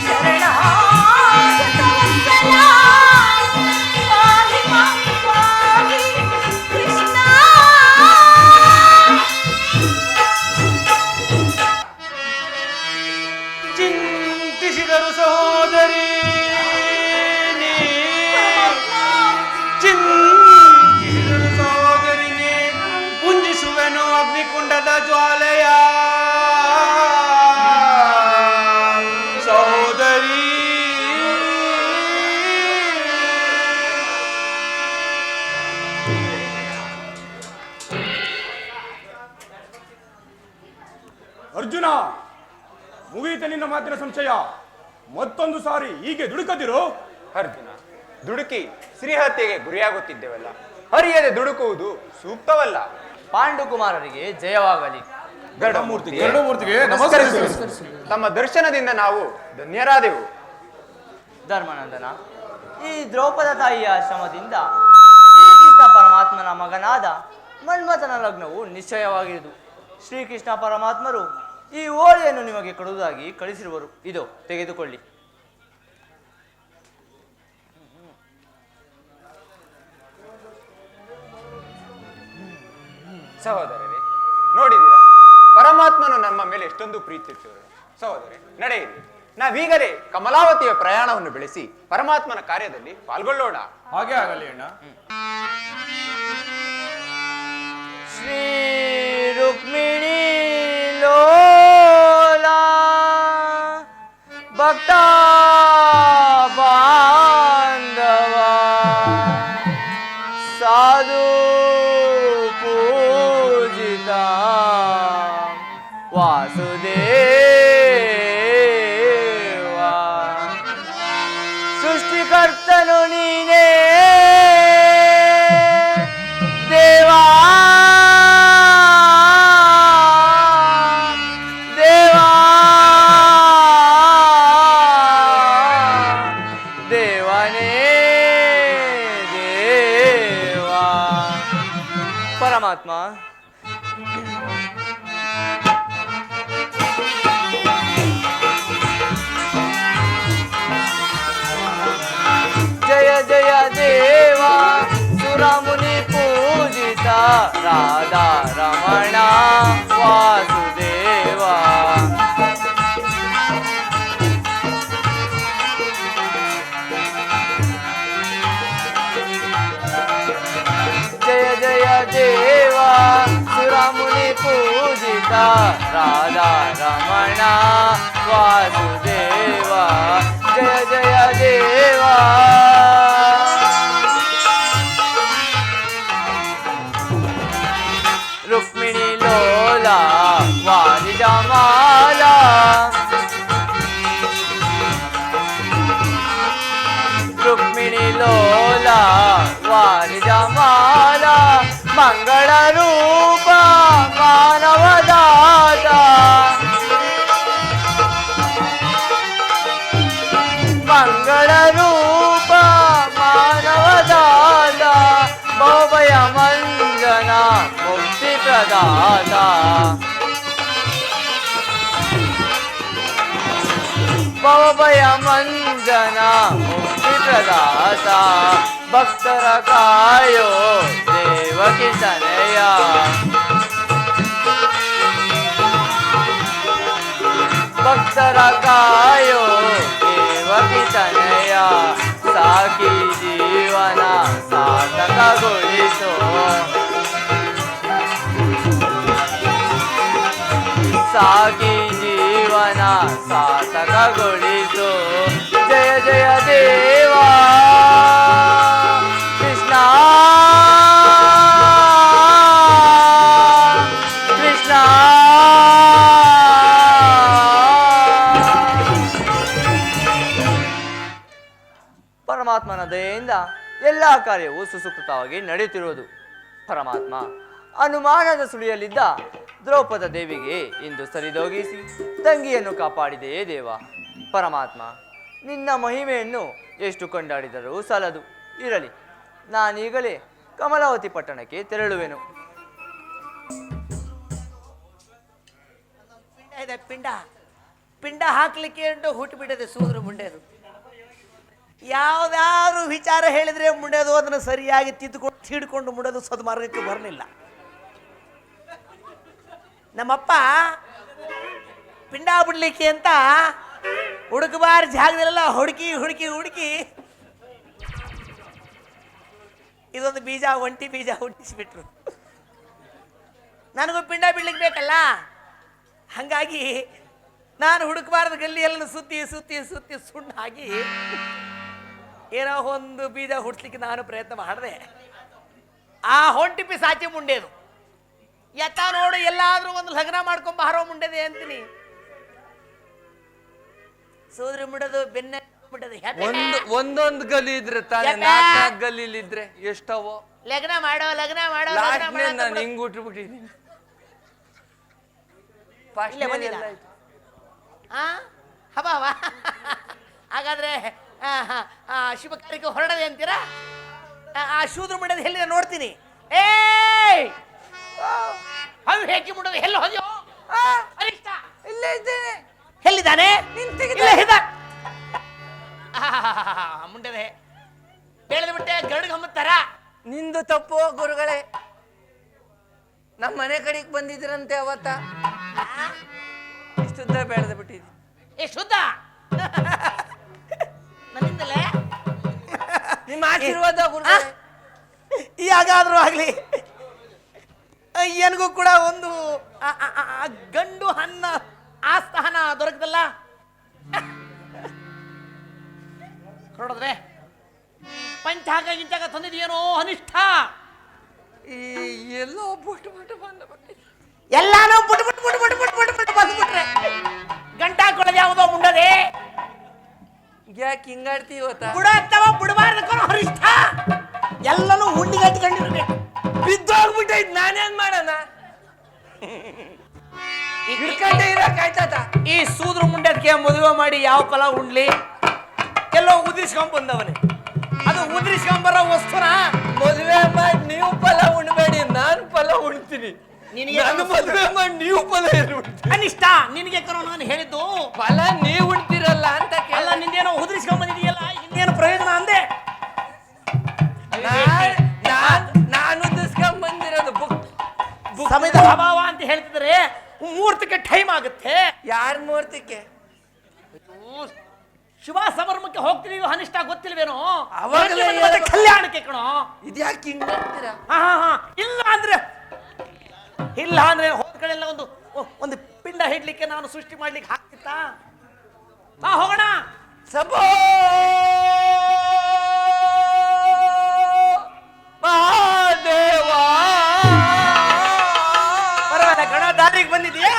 ಶರಣಾಗತ ವತ್ಸಲ ಪಾಹಿ ಮಾಂ ಪಾಹಿ ಕೃಷ್ಣ. ಚಿಂತಿಸಿದರು ಸಹೋದರಿ, ಚಿಂತಿಸಿದರು ಸಹೋದರಿನೇ, ಪುಂಜಿಸುವೆನು ಅಗ್ನಿಕುಂಡದ ಜ್ವಾಲೆಯ ಸಹೋದರಿ. ಅರ್ಜುನ, ಮುಗಿಯಿತ ನಿನ್ನ ಮಾತಿನ ಸಂಶಯ. ಮತ್ತೊಂದು ಸಾರಿ ಹೀಗೆ ದುಡುಕದಿರು. ಅರ್ಜುನ, ದುಡುಕಿ ಶ್ರೀಹತ್ಯೆಗೆ ಗುರಿಯಾಗುತ್ತಿದ್ದೇವಲ್ಲ, ಹರಿಯದೆ ದುಡುಕುವುದು ಸೂಕ್ತವಲ್ಲ. ಪಾಂಡುಕುಮಾರರಿಗೆ ಜಯವಾಗಲಿ. ಗರುಡಮೂರ್ತಿಗೆ ನಮಸ್ಕರಿಸುವೆ. ತಮ್ಮ ದರ್ಶನದಿಂದ ನಾವು ಧನ್ಯರಾದೆವು. ಧರ್ಮನಂದನ, ಈ ದ್ರೌಪದ ತಾಯಿಯ ಶ್ರಮದಿಂದ ಶ್ರೀಕೃಷ್ಣ ಪರಮಾತ್ಮ ಪರಮಾತ್ಮನ ಮಗನಾದ ಮನ್ಮಥನ ಲಗ್ನವು ನಿಶ್ಚಯವಾಗಿರುವುದು. ಶ್ರೀಕೃಷ್ಣ ಪರಮಾತ್ಮರು ಈ ಓಲೆಯನ್ನು ನಿಮಗೆ ಕೊಡುವುದಾಗಿ ಕಳಿಸಿರುವರು. ಇದು ತೆಗೆದುಕೊಳ್ಳಿ. ಸಹೋದರರೇ, ನೋಡಿದ್ದೀರಾ ಪರಮಾತ್ಮನು ನಮ್ಮ ಮೇಲೆ ಎಷ್ಟೊಂದು ಪ್ರೀತಿ ಇಟ್ಟಿರುವರು. ಸಹೋದರೇ, ನಡೆಯಿರಿ, ನಾವೀಗಲೇ ಕಮಲಾವತಿಯ ಪ್ರಯಾಣವನ್ನು ಬೆಳೆಸಿ ಪರಮಾತ್ಮನ ಕಾರ್ಯದಲ್ಲಿ ಪಾಲ್ಗೊಳ್ಳೋಣ. ಹಾಗೆ ಆಗಲಿ ಅಣ್ಣ. ಶ್ರೀ ರುಕ್ಮಿಣಿ ಲೋಲಾ ಭಕ್ತ ಬಾಂಧವ ಸಾಧು ಪೂಜಿತ ವಾಸುದೇವ ಸೃಷ್ಟಿಕರ್ತನು ನೀನೇ ದೇವಾ ದೇವಾ ದೇವನೇ ದೇವಾ ಪರಮಾತ್ಮ. ಜಯ ಜಯ ದೇವಾ ಸುರಮುನಿ ಪೂಜಿತ ರಾಧಾ ರಮಣ ವಾಸುದೇವ ಜಯ ಜಯ ದೇವಾ ಸುರಮುನಿ ಪೂಜಿತ ರಾಧಾ ರಮಣ ವಾಸುದೇವ ಜಯ ಜಯ ದೇವಾ ರುಕ್ಮಿಣಿ ಲೋಲಾ ವಾರಿಜಮಾಲಾ ರುಕ್ಮಿಣಿ ಲೋಲಾ ವಾರಿಜಮಾಲಾ ಮಂಗಳ ರೂಪ ಮಾನವದಾತ ಮಂಗಳ ರೂಪ ಮಾನವದಾತ ಭವಭಯ ಮಂಜನ ಮುಕ್ತಿ ಪ್ರದಾತ ಭವಭಯ ಮಂಜನ ಮುಕ್ತಿ ಪ್ರದಾತ ಭಕ್ತರ ಕಾಯೋ ದೇವಕಿ ತನಯ ಭಕ್ತರ ಕಾಯೋ ದೇವಕಿ ತನಯ ಸಾಕಿ ಜೀವನ ಸಾರ್ಥಕಗೊಳಿಸೋ ಸಾಕಿ ಜೀವನ ಸಾರ್ಥಕಗೊಳಿಸೋ ಜಯ ಜಯ ದೇವಾ ಕೃಷ್ಣ ಕೃಷ್ಣ ಪರಮಾತ್ಮನ ದಯೆಯಿಂದ ಎಲ್ಲ ಕಾರ್ಯವೂ ಸುಸೂಕ್ತವಾಗಿ ನಡೆಯುತ್ತಿರುವುದು. ಪರಮಾತ್ಮ ಅನುಮಾನದ ಸುಳಿಯಲ್ಲಿದ್ದ ದ್ರೌಪದ ದೇವಿಗೆ ಇಂದು ಸರಿದೋಗಿಸಿ ತಂಗಿಯನ್ನು ಕಾಪಾಡಿದೆಯೇ ದೇವ. ಪರಮಾತ್ಮ ನಿನ್ನ ಮಹಿಮೆಯನ್ನು ಎಷ್ಟು ಕೊಂಡಾಡಿದರೂ ಸಾಲದು. ಇರಲಿ, ನಾನೀಗಲೇ ಕಮಲಾವತಿ ಪಟ್ಟಣಕ್ಕೆ ತೆರಳುವೆನು. ಪಿಂಡ ಪಿಂಡ ಹಾಕ್ಲಿಕ್ಕೆ ಉಂಟು ಹುಟ್ಟು ಬಿಡದೆ ಸೂದ್ರ ಮುಂಡೆದು. ಯಾವ್ದಾದ್ರು ವಿಚಾರ ಹೇಳಿದ್ರೆ ಮುಂಡೆದು ಅದನ್ನು ಸರಿಯಾಗಿ ತಿದ್ಕೊಂಡು ಮುಂಡೆದು ಸದ್ಮಾರ್ಗಕ್ಕೆ ಬರಲಿಲ್ಲ. ನಮ್ಮಪ್ಪ ಪಿಂಡ ಬಿಡ್ಲಿಕ್ಕೆ ಅಂತ ಹುಡುಕಬಾರ ಜಾಗದಲ್ಲೆಲ್ಲ ಹುಡುಕಿ ಹುಡುಕಿ ಹುಡುಕಿ ಇದೊಂದು ಬೀಜ ಒಂಟಿ ಬೀಜ ಹುಟ್ಟಿಸ್ಬಿಟ್ರು. ನನಗೂ ಪಿಂಡ ಬಿಡ್ಲಿಕ್ಕೆ ಬೇಕಲ್ಲ, ಹಾಗಾಗಿ ನಾನು ಹುಡುಕಬಾರ್ದು ಗಲ್ಲಿಯೆಲ್ಲ ಸುತ್ತಿ ಸುತ್ತಿ ಸುತ್ತಿ ಸುಣ್ಣಾಗಿ ಏನೋ ಒಂದು ಬೀಜ ಹುಡ್ಸ್ಲಿಕ್ಕೆ ನಾನು ಪ್ರಯತ್ನ ಮಾಡಿದೆ. ಆ ಹೊಂಟಿ ಪಿಸಾಚಿ ಮುಂಡೆದು ಎತ್ತ ನೋಡು, ಎಲ್ಲಾದ್ರೂ ಒಂದು ಲಗ್ನ ಮಾಡ್ಕೊಂಡ್ ಬಾರೋ ಮುಂಡೆದೆ ಅಂತೀನಿ. ಸೋದ್ರ ಮುಡೋದು ಬೆನ್ನ ಮುಡೋದು ಒಂದೊಂದು ಗಲಿ ಇದ್ರೆ ತಾನೇ, ನಾಲ್ಕು ಗಲಿಲಿದ್ರೆ ಎಷ್ಟವೋ. ಲಗ್ನ ಮಾಡೋ ಲಗ್ನ ಮಾಡೋ ನಾನು ಹಿಂಗ್ ಉಟ್ಬಿಟ್ಟಿದ್ದೀನಿ. ಹಬಾವ ಹಾಗಾದ್ರೆ ಶುಭ ಕಾರ್ಯಕ್ಕೆ ಹೊರಡದೆ ಅಂತೀರಾ? ಆ ಶೂದ್ರ ಮುಡೋದು ಎಲ್ಲಿದೆ ನೋಡ್ತೀನಿ. ಏಯ್ ಅವು ಹೇಗೆ ಮುಡೋದು ಎಲ್ಲ ಹೋದ್ಯೋ ಅನಿಷ್ಟ ಇಲ್ಲೇ ಇದ್ದೇನೆ. ಎಲ್ಲಿದ್ದಾನೆ ನಿಂತಿಗಿದೆ. ಮುಂಡದೆ ಬೆಳೆದು ಬಿಟ್ಟೆ ಗರುಡ್ ಗಮ್ಮತ್ತಾರ ನಿಂದು ತಪ್ಪು ಗುರುಗಳೇ. ನಮ್ಮ ಮನೆ ಕಡೆಗೆ ಬಂದಿದ್ರಂತೆ ಅವತ್ತ. ಇಷ್ಟುದ್ದ ಬೆಳೆದು ಬಿಟ್ಟಿದ್ವಿ. ಏ ಶುದ್ಧ ನನ್ನಿಂದಲೇ ನಿಮ್ಮ ಆಶೀರ್ವಾದ ಗುರುಗಳೇ. ಯಾಗಾದ್ರೂ ಆಗ್ಲಿ ನನಗೂ ಕೂಡ ಒಂದು ಗಂಡು ಹನ್ನ ಆಸ್ಥಾನ ದೊರಕದಲ್ಲ ನೋಡಿದ್ರೆ ಪಂಚಾಗ ಗಿಂಚಾಗ ತಂದಿದೆಯೇನೋ ಅನಿಷ್ಠ. ಎಲ್ಲೋ ಬುಟ್ಟು ಬುಟ್ಟು ಬಂದು ಎಲ್ಲಾನು ಬುಟ್ ಬುಟ್ ಬುಟ್ ಬುಟ್ ಬುಟ್ ಬುಟ್ ಬುಟ್ ಬಂದ್ಬಿಟ್ರೆ ಗಂಟಾ ಕೊಳದ ಯಾವುದೋ ಮುಂಡದೆ ಯಾಕೆ ಹಿಂಗಾಡ್ತಿ ಇವತ್ತ? ಬುಡತ್ತವ ಬುಡಬಾರ್ದು ಕಣೋ ಅನಿಷ್ಠ. ಎಲ್ಲನೂ ಹುಂಡಿಗೆ ಹಚ್ಕೊಂಡಿರ್ಬೇಕು. ಬಿದ್ದೋಗ್ಬಿಟ್ಟೈತ್, ನಾನೇನ್ ಮಾಡೋಣ? ಹಿಡ್ಕೊಂಡೇ ಇರಕ್ಕಾಯ್ತದ? ಈ ಸೂದ್ರ ಮುಂಡದಕ್ಕೆ ಮದುವೆ ಮಾಡಿ ಯಾವ ಫಲ ಉಣ್ಲಿ? ಎಲ್ಲೋ ಉದ್ರಿಸ್ಕೊಂಡ್ ಬಂದವನೇ. ಅದು ಉದ್ರಿಸ್ಕೊಂಬರೋ ವಸ್ತುನ ಮದುವೆ ಮಾಡಿ ನೀವು ಫಲ ಉಣ್ಬೇಡಿ, ನಾನು ಫಲ ಉಣ್ತೀನಿ. ನಿನಗೆ ನಾನು ಮದುವೆ ಮಾಡಿ ನೀವು ಫಲ ಉಣ್ತೀನಿ. ಅನಿಷ್ಟ ನಿನಗೆ ಕರೋ ನಾನು ಹೇಳಿದ್ದು. ಫಲ ನೀವು ಉಣ್ತಿರಲ್ಲ ಅಂತ ಎಲ್ಲ ನಿಂದೇನೋ ಉದ್ರಿಸ್ಕೊಂಡ್ ಬಂದಿದೆಯಲ್ಲ, ಇನ್ನೇನು ಪ್ರಯೋಜನ ಅಂದೆ? ನಾನು ಉದ್ದಿಸ್ಕೊಂಡ್ ಬಂದಿರೋದು ಸಮಯದ ಅಭಾವ ಅಂತ ಹೇಳ್ತಿದ್ರೆ ಮುಹೂರ್ತಕ್ಕೆ ಟೈಮ್ ಆಗುತ್ತೆ. ಯಾರ ಮುಹೂರ್ತಕ್ಕೆ? ಶುಭ ಸಮಾರಂಭಕ್ಕೆ ಹೋಗ್ತೀವಿ ಅನಿಷ್ಟ ಗೊತ್ತಿಲ್ವೇನೋ? ಅವಾಗಲೇ ಮತ್ತೆ ಕಲ್ಯಾಣಕ್ಕೆ ಕಣೋ. ಇದ್ಯಾಕೆ ಹಿಂಗ್ ಮಾಡ್ತೀರಾ? ಇಲ್ಲ ಅಂದ್ರೆ ಹೋದ ಕಡೆ ಎಲ್ಲ ಒಂದು ಪಿಂಡ ಹಿಡ್ಲಿಕ್ಕೆ ನಾನು ಸೃಷ್ಟಿ ಮಾಡ್ಲಿಕ್ಕೆ ಹಾಕ್ತಿತ್ತ? ಹೋಗೋಣ. ಸಭೋ ಮಹಾದೇವ. ಪರವಾಗಿಲ್ಲ ಕಣ, ದಾರಿಗೆ ಬಂದಿದ್ಯಾ?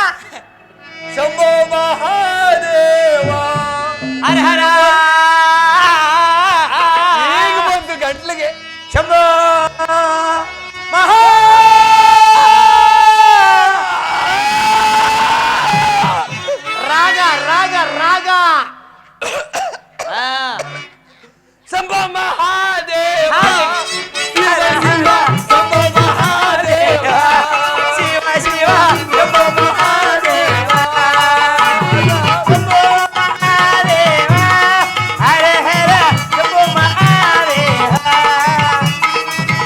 ಶಂಭೋ ಮಹಾದೇವ. ಹರ ಹರ ಈಗ ಬಂದು ಗಂಟ್ಲಿಗೆ. ಶಂಭೋ ಮಹಾ ರಾಗ ರಾಗ ರಾಗ. ಶಂಭೋ ಮಹಾದೇವ. ಶಂಭೋ ಮಹಾದೇವ. ಶಿವ ಶಿವ ಶಂಭೋ ಮಹಾದೇವ. ಶಂಭೋ ಮಹಾದೇವ. ಹರ ಹರ ಶಂಭೋ ಮಹಾದೇವ.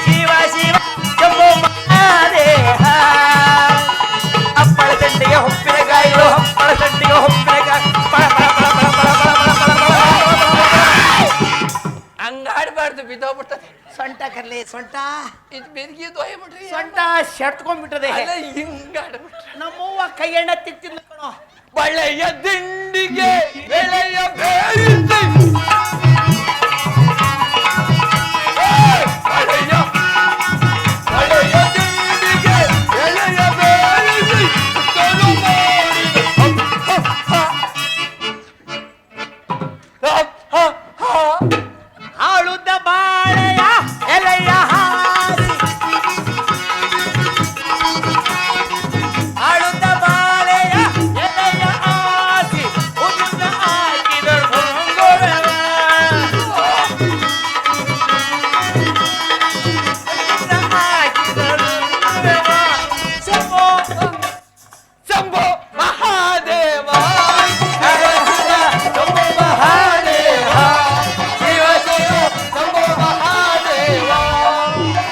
ಶಿವ ಶಿವ ಶಂಭೋ ಮಹಾದೇವ. ಅಪ್ಪಳ ತಂಡಿಗೆ ಹೊಪ್ಪಿನಕಾಯಿ, ಹಪ್ಪಳ ತಂಡಿಗೆ ಹೊಪ್ಪಿನಕಾಯಿ. ಪಳ ಪಳ ಪಳ ಪಳ ಪಳ ಪಳ ಪಳ ಪಳ ಪಳ. ಹಂಗಾಡ್ಬಾರ್ದು, ಬಿದ್ದೋಗ್ಬಿಡ್ತದೆ. ಸೊಂಟ ಕರ್ಲಿ ಸೊಂಟ. ಇದು ಬೆಂಕಿ ದೊಯ್ಬಿಟ್ರಿ. ಸೊಂಟ ಶೆಟ್ಕೊಂಡ್ಬಿಟ್ಟದೆ. ಅಲ್ಲ ಹಿಂಗಾಡ್ಬಿಟ್ರೆ ನಮ್ಮವ್ವ ಕೈ ಎಣ್ಣೆ ತಿಕ್ತಿದ್ಲು ಕಣೋ. ಬಳೆಯ ದಿಂಡಿಗೆ ಬೆಳೆಯ ಬೇರಿಸಿ